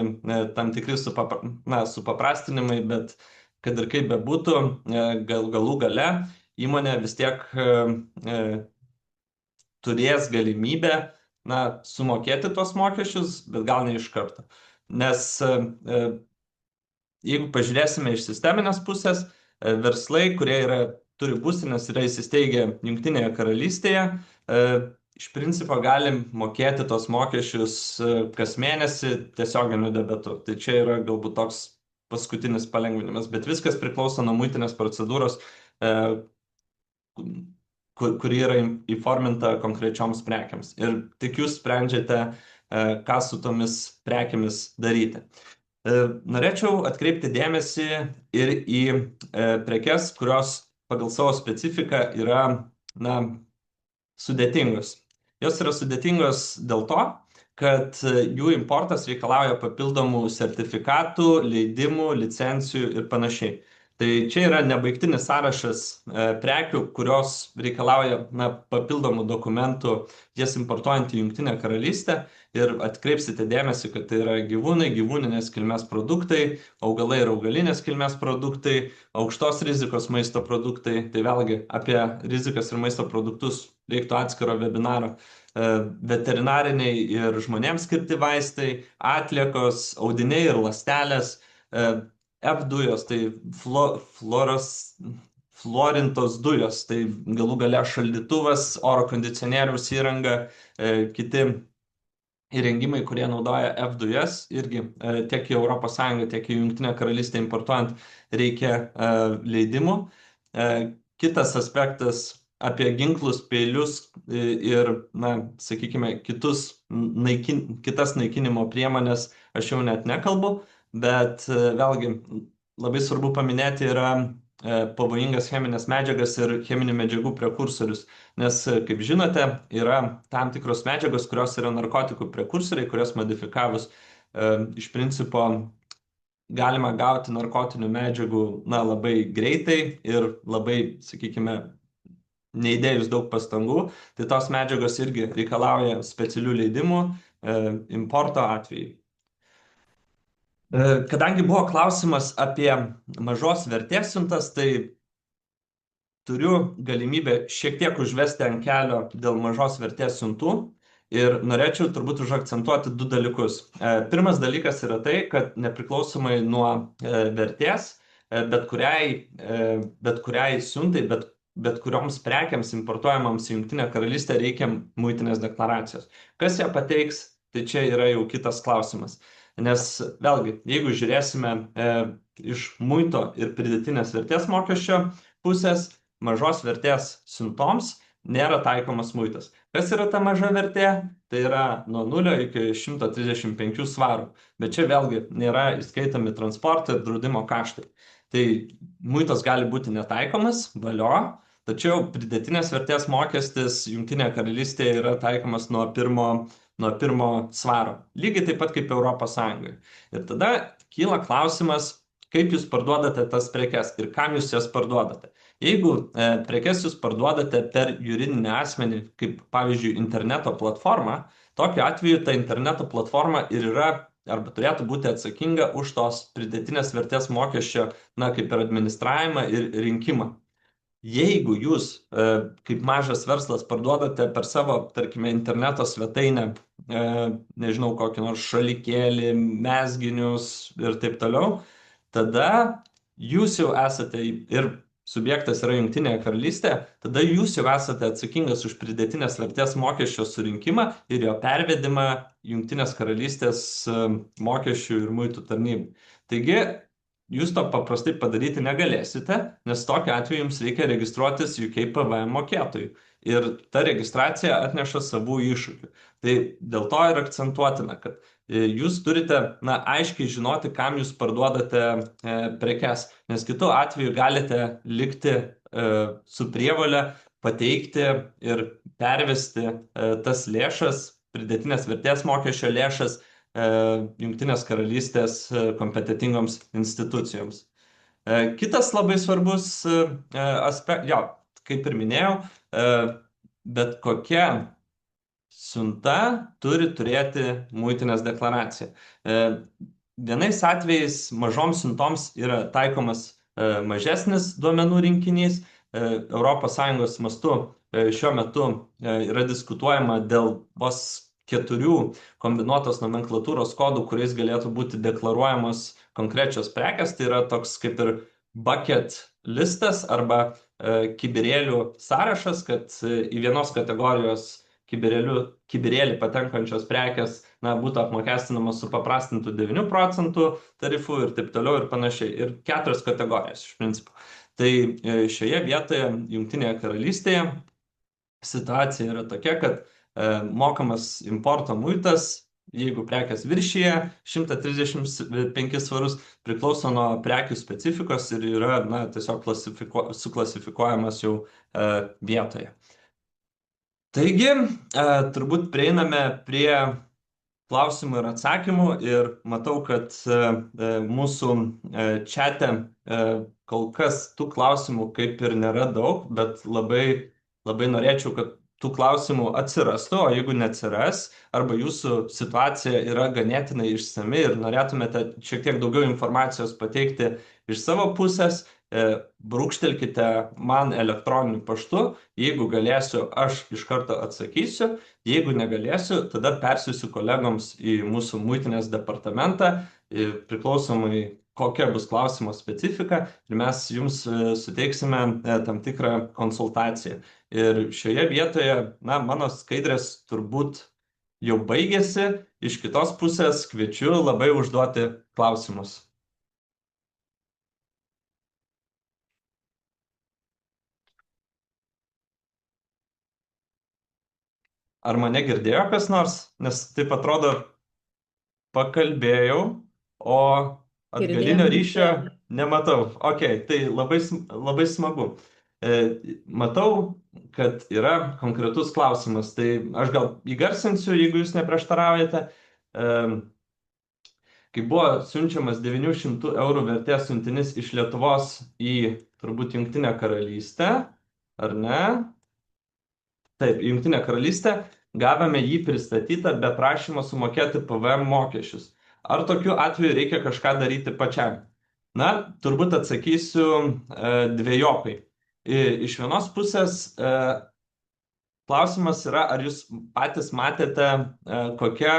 tam tikri supaprastinimai, bet kad ir kaip bebūtų, galų gale įmonė vis tiek turės galimybę sumokėti tuos mokesčius, bet gal ne iš karto. Nes jeigu pažiūrėsime iš sisteminės pusės, verslai, kurie turi būstines, yra įsisteigę Jungtinėje karalystėje, iš principo galim mokėti tos mokesčius kas mėnesį tiesioginiu debetu. Tai čia yra galbūt toks paskutinis palengvinimas, bet viskas priklauso nuo muitinės procedūros, kuri yra įforminta konkrečioms prekiams. Ir tik jūs sprendžiate, ką su tomis prekiamis daryti. Norėčiau atkreipti dėmesį ir į prekes, kurios pagal savo specifiką yra sudėtingos. Jos yra sudėtingos dėl to, kad jų importas reikalauja papildomų sertifikatų, leidimų, licencijų ir panašiai. Tai čia yra nebaigtinis sąrašas prekių, kurios reikalauja papildomų dokumentų, jas importuojant į Jungtinę karalystę. Ir atkreipsite dėmesį, kad tai yra gyvūnai, gyvūninės kilmės produktai, augalai ir augalinės kilmės produktai, aukštos rizikos maisto produktai. Tai vėlgi apie rizikas ir maisto produktus reiktų atskiro webinaro. Veterinariniai ir žmonėms skirti vaistai, atliekos, audiniai ir ląstelės, F dujos, tai fluorintos dujos, tai galų gale šaldytuvas, oro kondicionieriaus įranga, kiti įrengimai, kurie naudoja F dujas, irgi tiek į ES, tiek į Jungtinę karalystę importuojant reikia leidimų. Kitas aspektas apie ginklus, peilius ir, sakykime, kitas naikinimo priemonės aš jau net nekalbu, bet vėlgi labai svarbu paminėti yra pavojingas cheminės medžiagas ir cheminių medžiagų prekursorius, nes, kaip žinote, yra tam tikros medžiagos, kurios yra narkotikų prekursoriai, kurios modifikavus iš principo galima gauti narkotinių medžiagų labai greitai ir labai, sakykime, neįdėjus daug pastangų, tai tos medžiagos irgi reikalauja specialių leidimų importo atveju. Kadangi buvo klausimas apie mažos vertės siuntas, tai turiu galimybę šiek tiek užvesti ant kelio dėl mažos vertės siuntų ir norėčiau turbūt užakcentuoti du dalykus. Pirmas dalykas yra tai, kad nepriklausomai nuo vertės, bet kuriai siuntai, bet kurioms prekiams importuojamams į Jungtinę karalystę reikia muitinės deklaracijos. Kas ją pateiks, tai čia yra jau kitas klausimas. Nes vėlgi, jeigu žiūrėsime iš muito ir pridėtinės vertės mokesčio pusės, mažos vertės siuntoms nėra taikomas muitas. Kas yra ta maža vertė? Tai yra nuo 0 iki 135 svarų. Bet čia vėlgi nėra įskaitomi transporto ir draudimo kaštai. Tai muitas gali būti netaikomas, valio, tačiau pridėtinės vertės mokestis Jungtinėje karalystėje yra taikomas nuo pirmo svaro. Lygiai taip pat kaip Europos Sąjungoje. Ir tada kyla klausimas, kaip jūs parduodate tas prekes ir kam jūs jas parduodate. Jeigu prekes jūs parduodate per juridinį asmenį, kaip pavyzdžiui interneto platformą, tokiu atveju ta interneto platforma ir yra arba turėtų būti atsakinga už tos pridėtinės vertės mokesčio, kaip ir administravimą ir rinkimą. Jeigu jūs kaip mažas verslas parduodate per savo, tarkime, interneto svetainę, nežinau, kokį nors šalikėlį, mezginius ir taip toliau, tada jūs jau esate ir subjektas yra Jungtinėje karalystėje, tada jūs jau esate atsakingas už pridėtinės vertės mokesčio surinkimą ir jo pervedimą Jungtinės karalystės mokesčių ir muitų tarnybai. Taigi, jūs to paprastai padaryti negalėsite, nes tokiu atveju jums reikia registruotis UK PVM mokėtojui. Ir ta registracija atneša savų iššūkių. Tai dėl to ir akcentuotina, kad jūs turite aiškiai žinoti, kam jūs parduodate prekes, nes kitu atveju galite likti su prievole pateikti ir pervesti tas lėšas, pridėtinės vertės mokesčio lėšas Jungtinės karalystės kompetitingoms institucijoms. Kitas labai svarbus aspektas, jo, kaip ir minėjau, bet kokia siunta turi turėti muitinės deklaraciją. Vienais atvejais mažoms siuntoms yra taikomas mažesnis duomenų rinkinys. ES mastu šiuo metu yra diskutuojama dėl vos 4 kombinuotos nomenklatūros kodų, kuriais galėtų būti deklaruojamos konkrečios prekės. Tai yra toks kaip ir bucket listas arba kibirėlių sąrašas, kad į vienos kategorijos kibirėlį patenkančios prekės būtų apmokestinamos su paprastintų 9 procentų tarifu ir taip toliau ir panašiai. Ir 4 kategorijos iš principo. Tai šioje vietoje Jungtinėje karalystėje situacija yra tokia, kad mokamas importo muitas, jeigu prekės viršyje 135 svarus, priklauso nuo prekių specifikos ir yra tiesiog suklasifikuojamas jau vietoje. Taigi, turbūt prieiname prie klausimų ir atsakymų ir matau, kad mūsų čate kol kas tų klausimų kaip ir nėra daug, bet labai norėčiau, kad tų klausimų atsirastų, o jeigu neatsiras, arba jūsų situacija yra ganėtinai išsami ir norėtumėte šiek tiek daugiau informacijos pateikti iš savo pusės, brūkštelkite man elektroniniu paštu, jeigu galėsiu, aš iš karto atsakysiu, jeigu negalėsiu, tada persiųsiu kolegoms į mūsų muitinės departamentą, priklausomai kokia bus klausimo specifika ir mes jums suteiksime tam tikrą konsultaciją. Ir šioje vietoje, mano skaidrės turbūt jau baigėsi, iš kitos pusės kviečiu labai užduoti klausimus. Ar mane girdėjo kas nors? Nes taip atrodo, pakalbėjau, o atgalinio ryšio nematau. Ok, tai labai smagu. Matau, kad yra konkretus klausimas. Tai aš gal įgarsinsiu, jeigu jūs neprieštaraujate. Kai buvo siunčiamas 900 eurų vertės siuntinys iš Lietuvos į turbūt Jungtinę karalystę, ar ne? Taip, Jungtinė karalystė, gavome jį pristatytą be prašymo sumokėti PVM mokesčius. Ar tokiu atveju reikia kažką daryti pačiam? Turbūt atsakysiu dvejopai. Iš vienos pusės klausimas yra, ar jūs patys matėte, kokia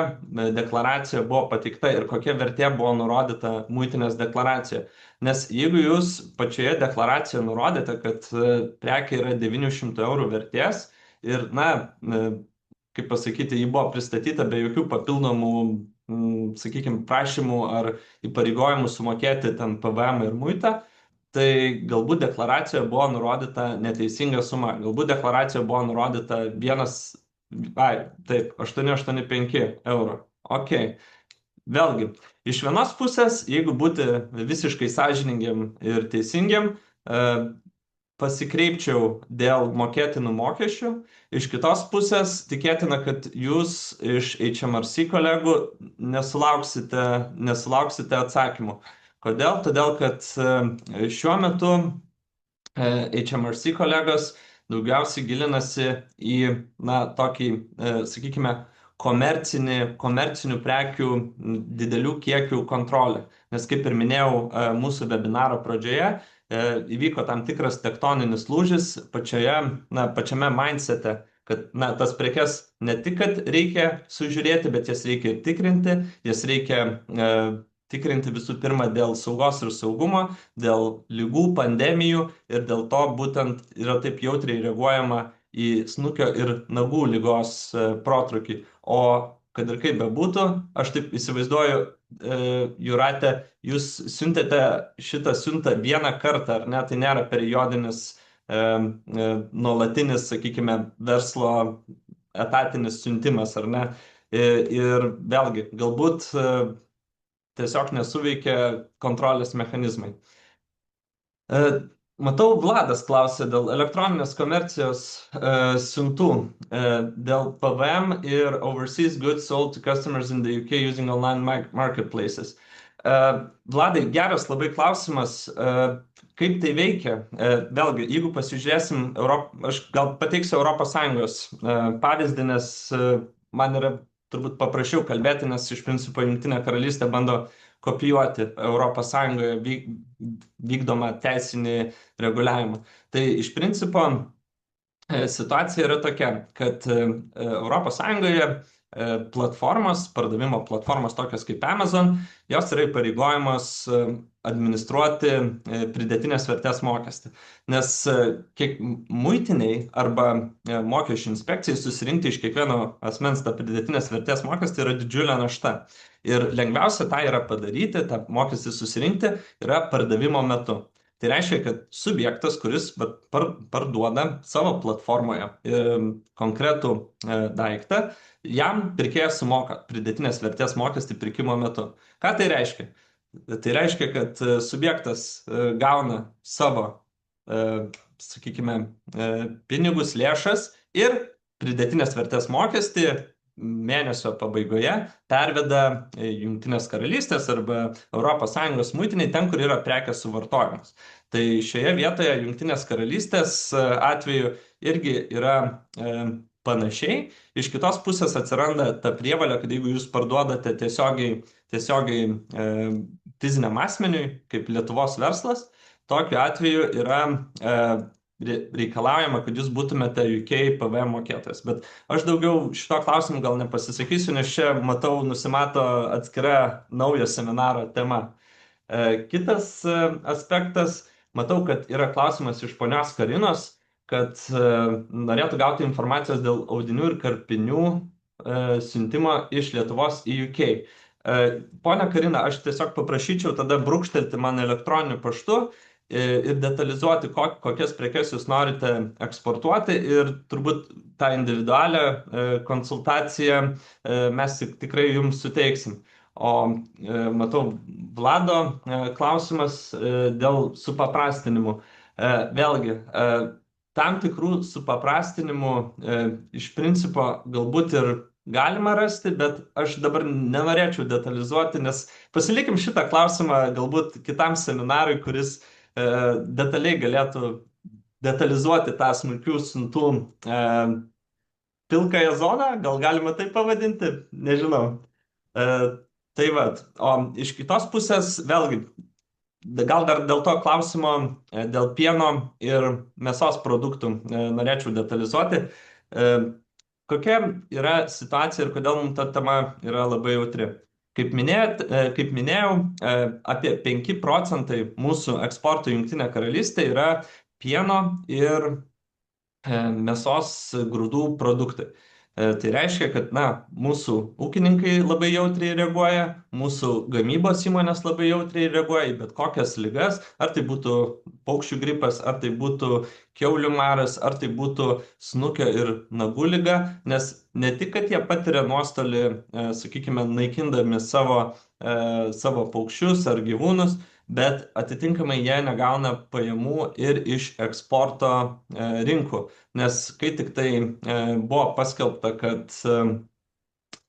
deklaracija buvo pateikta ir kokia vertė buvo nurodyta muitinės deklaracijoje. Nes jeigu jūs pačioje deklaracijoje nurodėte, kad prekė yra 900 eurų vertės, ir, kaip pasakyti, ji buvo pristatyta be jokių papildomų, sakykime, prašymų ar įpareigojimų sumokėti ten PVM ir muitą, tai galbūt deklaracijoje buvo nurodyta neteisinga suma. Galbūt deklaracijoje buvo nurodyta 885 eurų. Ok. Vėlgi, iš vienos pusės, jeigu būti visiškai sąžiningiam ir teisingiam, pasikreipčiau dėl mokėtinų mokesčių. Iš kitos pusės tikėtina, kad jūs iš HMRC kolegų nesulauksite atsakymų. Kodėl? Todėl, kad šiuo metu HMRC kolegos daugiausiai gilinasi į tokį, sakykime, komercinių prekių didelių kiekių kontrolę. Nes kaip ir minėjau mūsų webinaro pradžioje, įvyko tam tikras tektoninis lūžis pačiame mindsete, kad tas prekes ne tik, kad reikia sužiūrėti, bet jas reikia ir tikrinti, jas reikia tikrinti visų pirma dėl saugos ir saugumo, dėl ligų, pandemijų ir dėl to būtent yra taip jautriai reaguojama į snukio ir nagų ligos protrūkį. O kad ir kaip bebūtų, aš taip įsivaizduoju, Jūrate, jūs siuntėte šitą siuntą vieną kartą, ar ne? Tai nėra periodinis, nuolatinis, sakykime, verslo etatinis siuntimas, ar ne? Ir vėlgi, galbūt tiesiog nesuveikia kontrolės mechanizmai. Matau, Vladas klausė dėl elektroninės komercijos siuntų, dėl PVM ir overseas goods sold to customers in the UK using online marketplaces. Vladai, geras labai klausimas. Kaip tai veikia? Vėlgi, jeigu pasižiūrėsim, aš gal pateiksiu ES pavyzdį, nes man yra turbūt paprasčiau kalbėti, nes iš principo Jungtinė karalystė bando kopijuoti ES vykdomą teisinį reguliavimą. Tai iš principo situacija yra tokia, kad ES platformos, pardavimo platformos tokios kaip Amazon, jos yra įpareigojamos administruoti pridėtinės vertės mokestį. Nes kiek muitiniai arba mokesčių inspekcijai susirinkti iš kiekvieno asmens tą pridėtinės vertės mokestį yra didžiulė našta. Ir lengviausia tą yra padaryti, tą mokestį susirinkti, yra pardavimo metu. Tai reiškia, kad subjektas, kuris parduoda savo platformoje konkretų daiktą, jam pirkėjas sumoka pridėtinės vertės mokestį pirkimo metu. Ką tai reiškia? Tai reiškia, kad subjektas gauna savo, sakykime, pinigus, lėšas ir pridėtinės vertės mokestį mėnesio pabaigoje perveda Jungtinės karalystės arba ES muitiniai ten, kur yra prekės suvartojimas. Tai šioje vietoje Jungtinės karalystės atveju irgi yra panašiai. Iš kitos pusės atsiranda ta prievalė, kad jeigu jūs parduodate tiesiogiai fiziniam asmeniui, kaip Lietuvos verslas, tokiu atveju yra reikalaujama, kad jūs būtumėte UK PVM mokėtojas. Bet aš daugiau šito klausimu gal nepasisakysiu, nes čia, matau, nusimato atskira naujo seminaro tema. Kitas aspektas, matau, kad yra klausimas iš ponios Karinos, kad norėtų gauti informacijos dėl audinių ir karpinių siuntimo iš Lietuvos į UK. Pone Karina, aš tiesiog paprašyčiau tada brūkštelti man elektroniniu paštu ir detalizuoti, kokias prekes jūs norite eksportuoti, ir turbūt tą individualią konsultaciją mes tikrai jums suteiksim. O matau, Vlado klausimas dėl supaprastinimų. Vėlgi, tam tikrų supaprastinimų iš principo galbūt ir galima rasti, bet aš dabar nenorėčiau detalizuoti, nes pasilikim šitą klausimą galbūt kitam seminarui, kuris detaliai galėtų detalizuoti tą smulkių siuntų pilkąją zoną, gal galima tai pavadinti, nežinau. Tai vat, o iš kitos pusės, vėlgi, gal dar dėl to klausimo, dėl pieno ir mėsos produktų norėčiau detalizuoti. Kokia yra situacija ir kodėl mums ta tema yra labai jautri? Kaip minėjau, apie 5 procentai mūsų eksporto į Jungtinę karalystę yra pieno ir mėsos grūdų produktai. Tai reiškia, kad mūsų ūkininkai labai jautriai reaguoja, mūsų gamybos įmonės labai jautriai reaguoja į bet kokias ligas, ar tai būtų paukščių gripas, ar tai būtų kiaulių maras, ar tai būtų snukio ir nagų liga, nes ne tik, kad jie patiria nuostolį, sakykime, naikindami savo paukščius ar gyvūnus, bet atitinkamai jie negauna pajamų ir iš eksporto rinkų. Nes kai tik tai buvo paskelbta, kad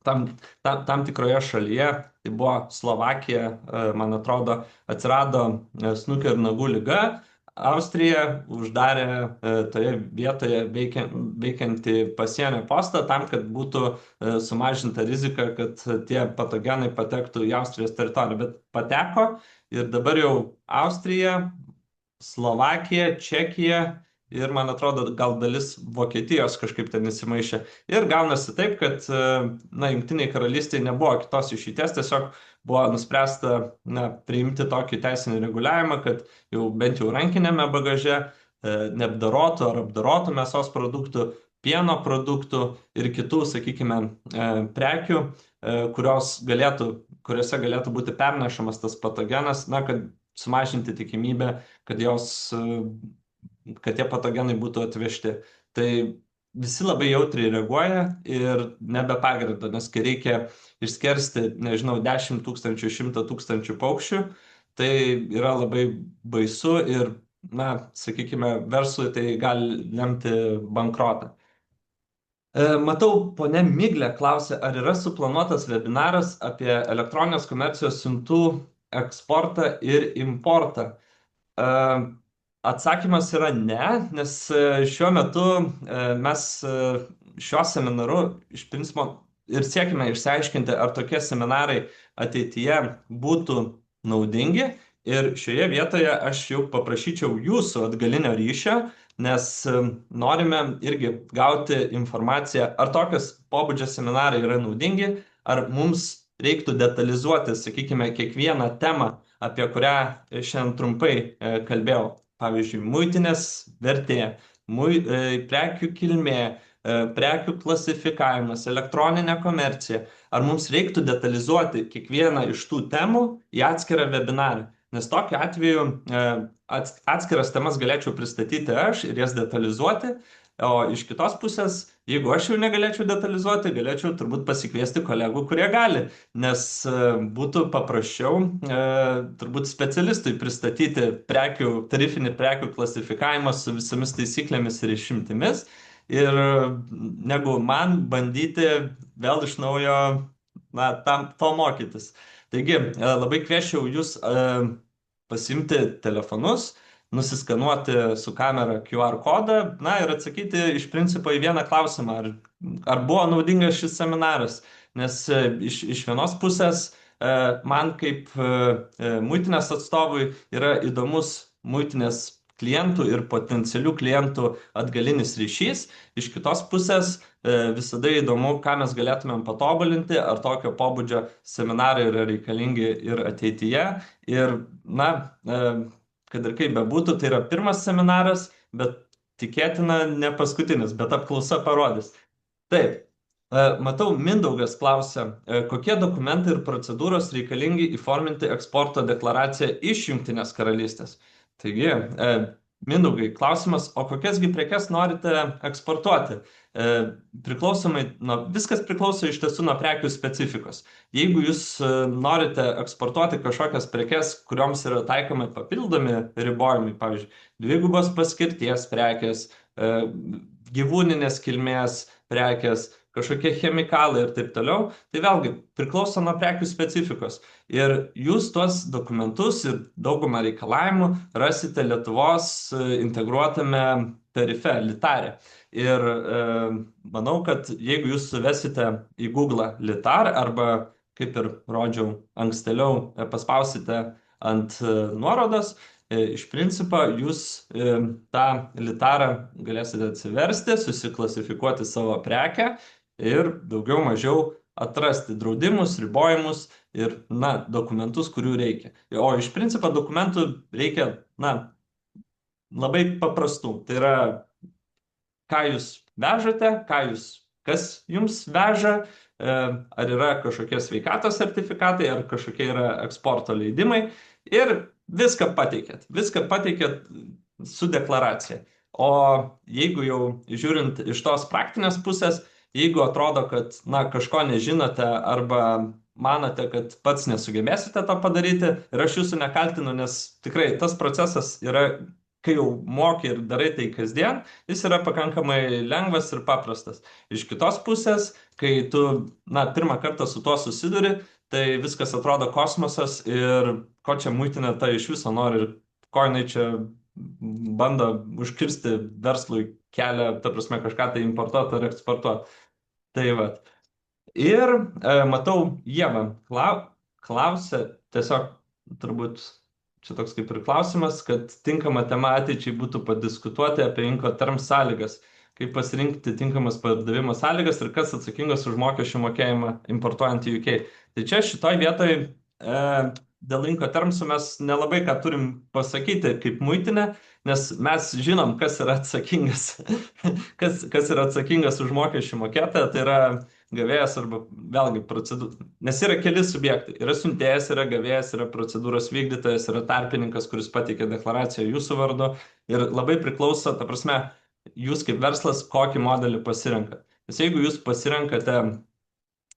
tam tikroje šalyje, tai buvo Slovakija, man atrodo, atsirado snukio ir nagų liga, Austrija uždarė toje vietoje veikiantį pasienio postą tam, kad būtų sumažinta rizika, kad tie patogenai patektų į Austrijos teritoriją. Bet pateko ir dabar jau Austrija, Slovakija, Čekija ir, man atrodo, gal dalis Vokietijos kažkaip ten įsimaišė. Ir gaunasi taip, kad Jungtiniai karalystiai nebuvo kitos išeities, tiesiog buvo nuspręsta priimti tokį teisinį reguliavimą, kad jau bent jau rankinėme bagaže neapdorotų ar apdorotų mėsos produktų, pieno produktų ir kitų, sakykime, prekių, kuriuose galėtų būti pernešamas tas patogenas, kad sumažinti tikimybę, kad tie patogenai būtų atvežti. Tai visi labai jautriai reaguoja ir nebe pagrindo, nes kai reikia išskersti, 10 tūkstančių, 100 tūkstančių paukščių, tai yra labai baisu ir na, sakykime, verslui tai gali lemti bankrotą. Matau, ponė Miglė klausė, ar yra suplanuotas webinaras apie elektroninės komercijos siuntų eksportą ir importą. E, Atsakymas yra ne, nes šiuo metu mes šiuo seminaru iš principo ir siekime išsiaiškinti, ar tokie seminarai ateityje būtų naudingi. Ir šioje vietoje aš jau paprašyčiau jūsų atgalinio ryšio, nes norime irgi gauti informaciją, ar tokios pobūdžio seminarai yra naudingi, ar mums reiktų detalizuoti, sakykime, kiekvieną temą, apie kurią šiandien trumpai kalbėjau. Pavyzdžiui, muitinės vertė, prekių kilmė, prekių klasifikavimas, elektroninė komercija. Ar mums reiktų detalizuoti kiekvieną iš tų temų į atskirą webinarą? Nes tokiu atveju atskiras temas galėčiau pristatyti aš ir jas detalizuoti, o iš kitos pusės, jeigu aš jau negalėčiau detalizuoti, galėčiau turbūt pasikviesti kolegų, kurie gali, nes būtų paprasčiau turbūt specialistui pristatyti tarifinį prekių klasifikavimą su visomis taisyklėmis ir išimtimis, ir negu man bandyti vėl iš naujo to mokytis. Taigi, labai kvieščiau jūs pasimti telefonus, nusiskanuoti su kamera QR kodą, na ir atsakyti iš principo į vieną klausimą, ar buvo naudingas šis seminaras. Nes iš vienos pusės man kaip muitinės atstovui yra įdomus muitinės klientų ir potencialių klientų atgalinis ryšys. Iš kitos pusės visada įdomu, ką mes galėtumėm patobulinti, ar tokio pobūdžio seminarai yra reikalingi ir ateityje. Ir, na, kad ir kaip bebūtų, tai yra pirmas seminaras, bet tikėtina ne paskutinis, bet apklausa parodys. Taip, matau, Mindaugas klausia, kokie dokumentai ir procedūros reikalingi įforminti eksporto deklaraciją iš Jungtinės karalystės. Taigi, Mindaugai, klausimas, o kokiasgi prekes norite eksportuoti? Viskas priklauso iš tiesų nuo prekių specifikos. Jeigu jūs norite eksportuoti kažkokias prekes, kurioms yra taikomi papildomi ribojimai, pavyzdžiui, dvigubos paskirties prekės, gyvūninės kilmės prekės, kažkokie chemikalai ir taip toliau, tai vėlgi priklauso nuo prekių specifikos. Ir jūs tuos dokumentus ir daugumą reikalavimų rasite Lietuvos integruotame tarife, Litare. Ir manau, kad jeigu jūs suvesite į Google Litar arba, kaip ir rodžiau ankstėliau, paspausite ant nuorodos, iš principo jūs tą Litarą galėsite atsiversti, susiklasifikuoti savo prekę ir daugiau mažiau atrasti draudimus, ribojimus ir, na, dokumentus, kurių reikia. O iš principo dokumentų reikia, na, labai paprastų. Tai yra, ką jūs vežate, kas jums veža, ar yra kažkokie sveikatos sertifikatai, ar kažkokie yra eksporto leidimai ir viską pateikėt su deklaracija. O jeigu jau žiūrint iš tos praktinės pusės, jeigu atrodo, kad, na, kažko nežinote arba manote, kad pats nesugebėsite to padaryti, ir aš jūsų nekaltinu, nes tikrai tas procesas yra, kai jau moki ir darai tai kasdien, jis yra pakankamai lengvas ir paprastas. Iš kitos pusės, kai tu, na, pirmą kartą su tuo susiduri, tai viskas atrodo kosmosas ir ko čia muitinė ta iš viso nori ir ko jinai čia bando užkirsti verslui kelią, ta prasme, kažką tai importuoti ar eksportuoti. Tai va. Ir matau, Ieva klausia, tiesiog turbūt čia toks kaip ir klausimas, kad tinkama tema ateičiai būtų padiskutuoti apie Incoterms sąlygas, kaip pasirinkti tinkamas pardavimo sąlygas ir kas atsakingas už mokesčių mokėjimą importuojant į UK. Tai čia šitoj vietoj dėl Incotermsų mes nelabai ką turim pasakyti kaip muitinė, nes mes žinom, kas yra atsakingas, kas yra atsakingas už mokesčių mokėtoją, tai yra gavėjas arba vėlgi procedūra. Nes yra keli subjektai. Yra siuntėjas, yra gavėjas, yra procedūros vykdytojas, yra tarpininkas, kuris pateikia deklaraciją jūsų vardu. Ir labai priklauso, ta prasme, jūs kaip verslas, kokį modelį pasirenkat. Nes jeigu jūs pasirenkate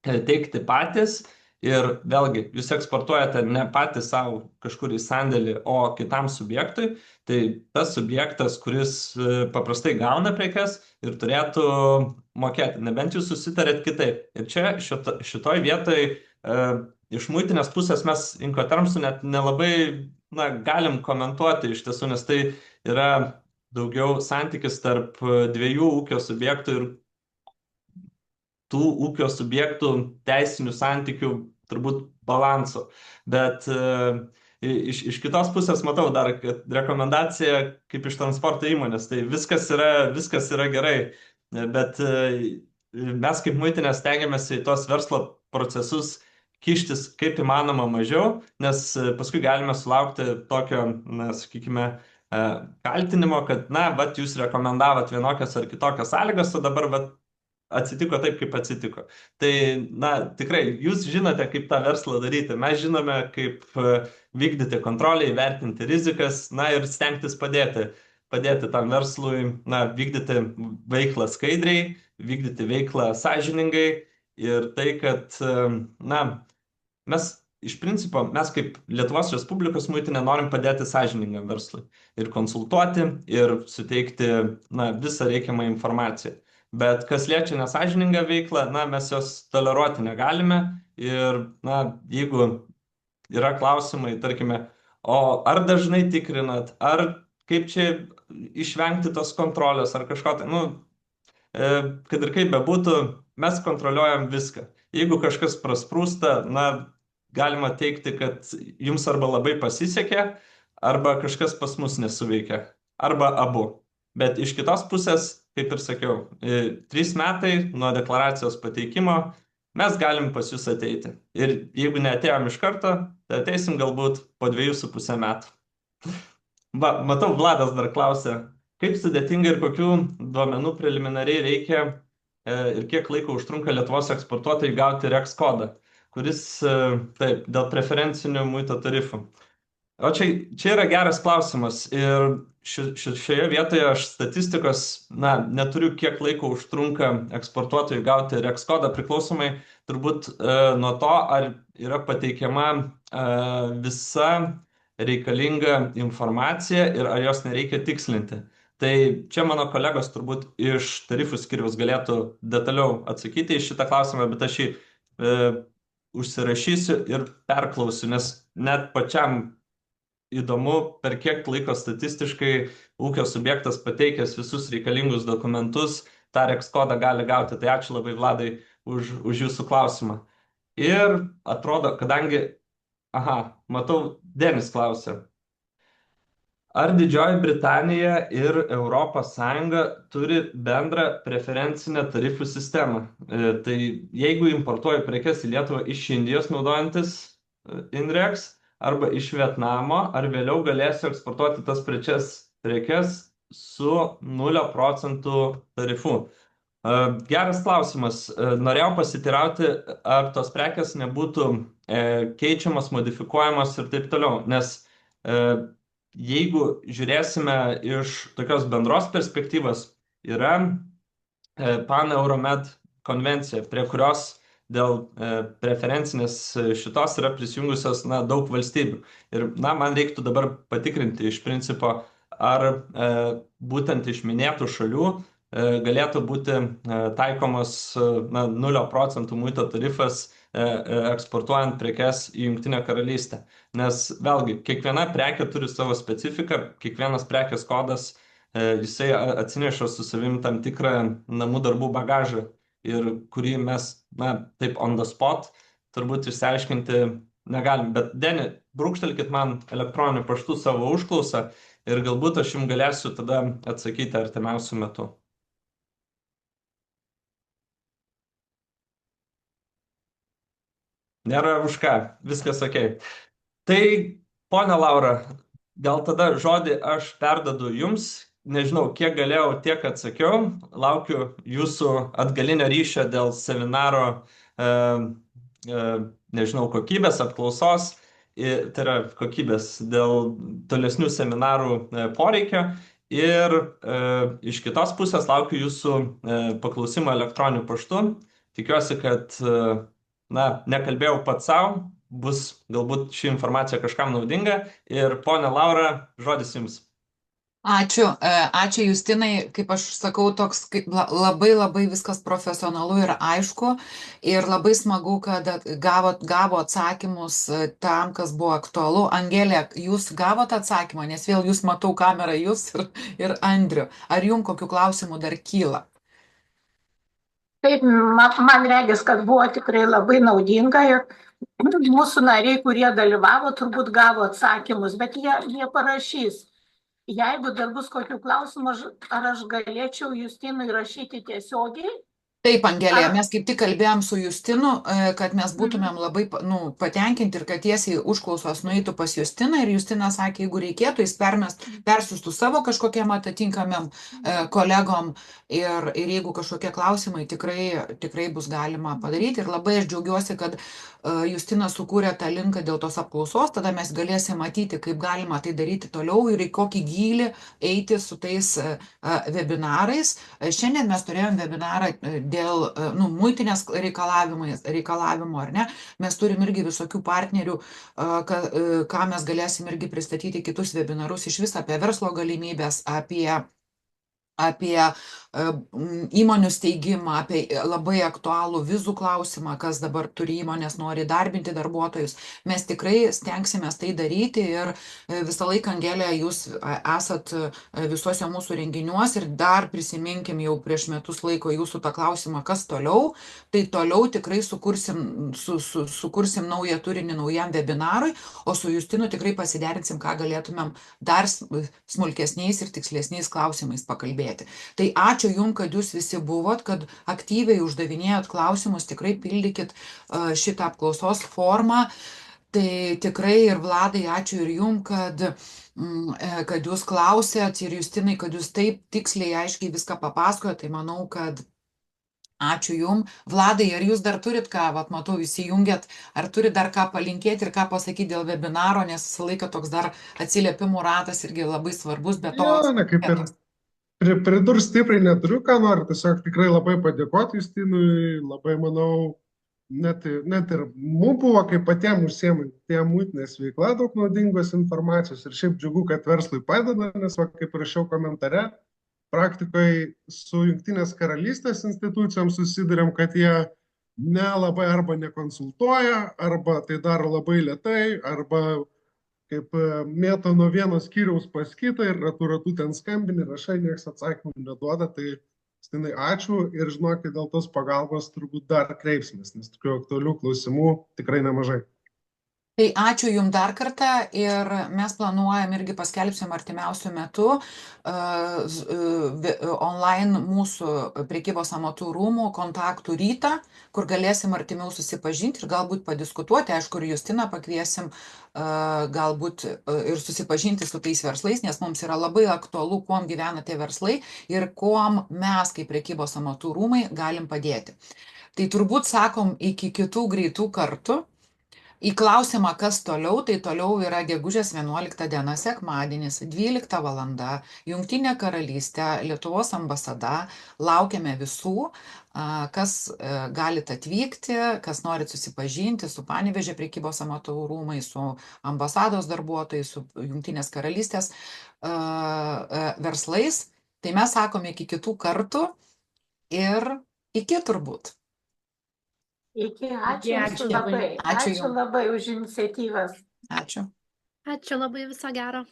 teikti patys Ir vėlgi, jūs eksportuojate ne patys savo kažkur į sandėlį, o kitam subjektui, tai tas subjektas, kuris paprastai gauna prekes ir turėtų mokėti, nebent jūs susitarėt kitaip. Ir čia šitoj vietoj iš muitinės pusės mes Incotermsų net nelabai galim komentuoti iš tiesų, nes tai yra daugiau santykis tarp dviejų ūkio subjektų ir tų ūkio subjektų teisinių santykių turbūt balanso. Bet iš kitos pusės matau dar, kad rekomendacija kaip iš transporto įmonės, tai viskas yra gerai, bet mes kaip muitinė stengiamės į tos verslo procesus kištis kaip įmanoma mažiau, nes paskui galime sulaukti tokio, sakykime, kaltinimo, kad, vat jūs rekomendavot vienokias ar kitokias sąlygas, o dabar, vat, atsitiko taip, kaip atsitiko. Tai, tikrai, jūs žinote, kaip tą verslą daryti. Mes žinome, kaip vykdyti kontrolę, įvertinti rizikas, ir stengtis padėti tam verslui, vykdyti veiklą skaidriai, vykdyti veiklą sąžiningai ir tai, kad, mes iš principo, mes kaip Lietuvos Respublikos muitinė norim padėti sąžiningam verslui ir konsultuoti ir suteikti, visą reikiamą informaciją. Bet kas liečia nesažiningą veiklą, mes jos toleruoti negalime ir, jeigu yra klausimai, tarkime, o ar dažnai tikrinat, ar kaip čia išvengti tos kontrolės, ar kažko tai, kad ir kaip bebūtų, mes kontroliuojam viską. Jeigu kažkas prasprūsta, galima teikti, kad jums arba labai pasisekė, arba kažkas pas mus nesuveikia, arba abu. Bet iš kitos pusės, kaip ir sakiau, 3 metai nuo deklaracijos pateikimo mes galim pas jūs ateiti. Ir jeigu neatėjom iš karto, tai ateisim galbūt po 2,5 metų. Matau, Vladas dar klausė, kaip sudėtinga ir kokių duomenų preliminariai reikia ir kiek laiko užtrunka Lietuvos eksportuotojai gauti REX kodą, kuris, taip, dėl preferencinių muito tarifų. O čia yra geras klausimas ir šioje vietoje aš statistikos, neturiu, kiek laiko užtrunka eksportuotojui gauti REX kodą, priklausomai turbūt nuo to, ar yra pateikiama visa reikalinga informacija ir ar jos nereikia tikslinti. Tai čia mano kolegos turbūt iš tarifų skyriaus galėtų detaliau atsakyti į šitą klausimą, bet aš jį užsirašysiu ir perklausiu, nes net pačiam įdomu, per kiek laiko statistiškai ūkio subjektas pateikęs visus reikalingus dokumentus tą REX kodą gali gauti. Tai ačiū labai, Vladai, už jūsų klausimą. Ir atrodo, kadangi, matau, Denis klausė. Ar Didžioji Britanija ir Europos Sąjunga turi bendrą preferencinę tarifų sistemą? Tai jeigu importuoju prekes į Lietuvą iš Indijos naudojantis INREX, arba iš Vietnamo, ar vėliau galėsiu eksportuoti tas prekes su 0% tarifu? Geras klausimas. Norėjau pasitirauti, ar tos prekes nebūtų keičiamas, modifikuojamas ir taip toliau, nes jeigu žiūrėsime iš tokios bendros perspektyvos, yra Pan-Euromed konvencija, prie kurios dėl preferencinės šitos yra prisijungusios daug valstybių. Ir man reiktų dabar patikrinti iš principo, ar būtent iš minėtų šalių galėtų būti taikomos 0% muito tarifas eksportuojant prekes į Jungtinę Karalystę. Nes vėlgi, kiekviena prekė turi savo specifiką, kiekvienas prekės kodas, jisai atsineša su savim tam tikrą namų darbų bagažą, ir kurį mes, taip on the spot, turbūt išsiaiškinti negalim. Bet, Deni, brūkštelkit man elektroniniu paštu savo užklausą ir galbūt aš jums galėsiu tada atsakyti artimiausiu metu. Nėra už ką, viskas ok. Tai, ponia Laura, gal tada žodį aš perdodu jums. Nežinau, kiek galėjau, tiek atsakiau. Laukiu jūsų atgalinio ryšio dėl seminaro, nežinau, kokybės, apklausos, tai yra kokybės dėl tolesnių seminarų poreikio. Ir iš kitos pusės laukiu jūsų paklausimą elektroniniu paštu. Tikiuosi, kad nekalbėjau pats savo, bus galbūt ši informacija kažkam naudinga. Ir ponia Laura, žodis jums. Ačiū, ačiū Justinai, kaip aš sakau, toks kaip labai labai viskas profesionalu ir aišku. Ir labai smagu, kad gavo atsakymus tam, kas buvo aktualu. Angelė, jūs gavote atsakymą, nes vėl jūs matau kamerą, jūs ir Andriu. Ar jums kokių klausimų dar kyla? Taip, man regis, kad buvo tikrai labai naudinga ir mūsų nariai, kurie dalyvavo, turbūt gavo atsakymus, bet jie parašys. Jeigu dar bus kokių klausimų, ar aš galėčiau Justinui rašyti tiesiogiai? Taip, Angelija, mes kaip tik kalbėjom su Justinu, kad mes būtumėm labai patenkinti ir kad tiesiai užklausos nueitų pas Justiną. Ir Justinas sakė, jeigu reikėtų, jis persiųstų savo kažkokiem atitinkamiem kolegom. Ir jeigu kažkokie klausimai, tikrai bus galima padaryti. Ir labai aš džiaugiuosi, kad Justinas sukūrė tą linką dėl tos apklausos. Tada mes galėsime matyti, kaip galima tai daryti toliau ir į kokį gylį eiti su tais webinarais. Šiandien mes turėjom webinarą dėl muitinės reikalavimo, ar ne, mes turim irgi visokių partnerių, ką mes galėsim irgi pristatyti kitus webinarus iš vis apie verslo galimybės, apie įmonių steigimą, apie labai aktualų vizų klausimą, kas dabar turi įmonės, nori darbinti darbuotojus. Mes tikrai stengsime tai daryti ir visą laiką, Angelė, jūs esat visuose mūsų renginiuose ir dar prisiminkim jau prieš metus laiko jūsų tą klausimą, kas toliau. Tai toliau tikrai sukursim naują turinį naujam webinarui, o su Justinu tikrai pasiderinsim, ką galėtumėm dar smulkesniais ir tikslesniais klausimais pakalbėti. Tai ačiū Jums, kad Jūs visi buvot, kad aktyviai uždavinėjot klausimus, tikrai pildykit šitą apklausos formą. Tai tikrai ir Vladai, ačiū ir Jums, kad Jūs klausėt ir Justinai, kad Jūs taip tiksliai, aiškiai viską papasakojot. Tai manau, kad ačiū Jums. Vladai, ar Jūs dar turit ką, matau, įsijungiat, ar turit dar ką palinkėti ir ką pasakyti dėl webinaro, nes visą laiką toks dar atsiliepimų ratas irgi labai svarbus, bet to... Kaip ir pridurs stipriai neturiu, ką noriu, tiesiog tikrai labai padėkoti Justinui, labai manau, net ir mums buvo, kaip patiems užsiemantiem muitinės veikla, daug naudingos informacijos ir šiaip džiugu, kad verslui padeda, nes, kaip rašiau komentare, praktikoje su Jungtinės karalystės institucijom susidurėm, kad jie nelabai arba nekonsultuoja, arba tai daro labai lietai, arba kaip mėto nuo vieno skyriaus pas kitą ir ratu ten skambini, rašai, nieks atsakymų neduoda, tai Justinai ačiū ir žinokit, dėl tos pagalbos turbūt dar kreipsimės, nes tokių aktualių klausimų tikrai nemažai. Tai ačiū Jums dar kartą ir mes planuojam irgi paskelbsim artimiausių metų online mūsų prekybos amatų rūmų kontaktų rytą, kur galėsim artimiau susipažinti ir galbūt padiskutuoti, aišku, ir Justiną pakviesim galbūt ir susipažinti su tais verslais, nes mums yra labai aktualu, kuom gyvena tie verslai ir kuom mes kaip prekybos amatų rūmai galim padėti. Tai turbūt sakom iki kitų greitų kartų. Į klausimą, kas toliau, tai toliau yra gegužės 11 diena, sekmadienis, 12 valanda, Jungtinė karalystė, Lietuvos ambasada, laukiame visų, kas galite atvykti, kas norit susipažinti su Panevėžio prekybos amatų rūmais, su ambasados darbuotojais, su Jungtinės karalystės verslais. Tai mes sakome iki kitų kartų ir iki turbūt. Iki, ačiū labai. Ačiū labai už iniciatyvas. Ačiū. Ačiū labai, viso gero.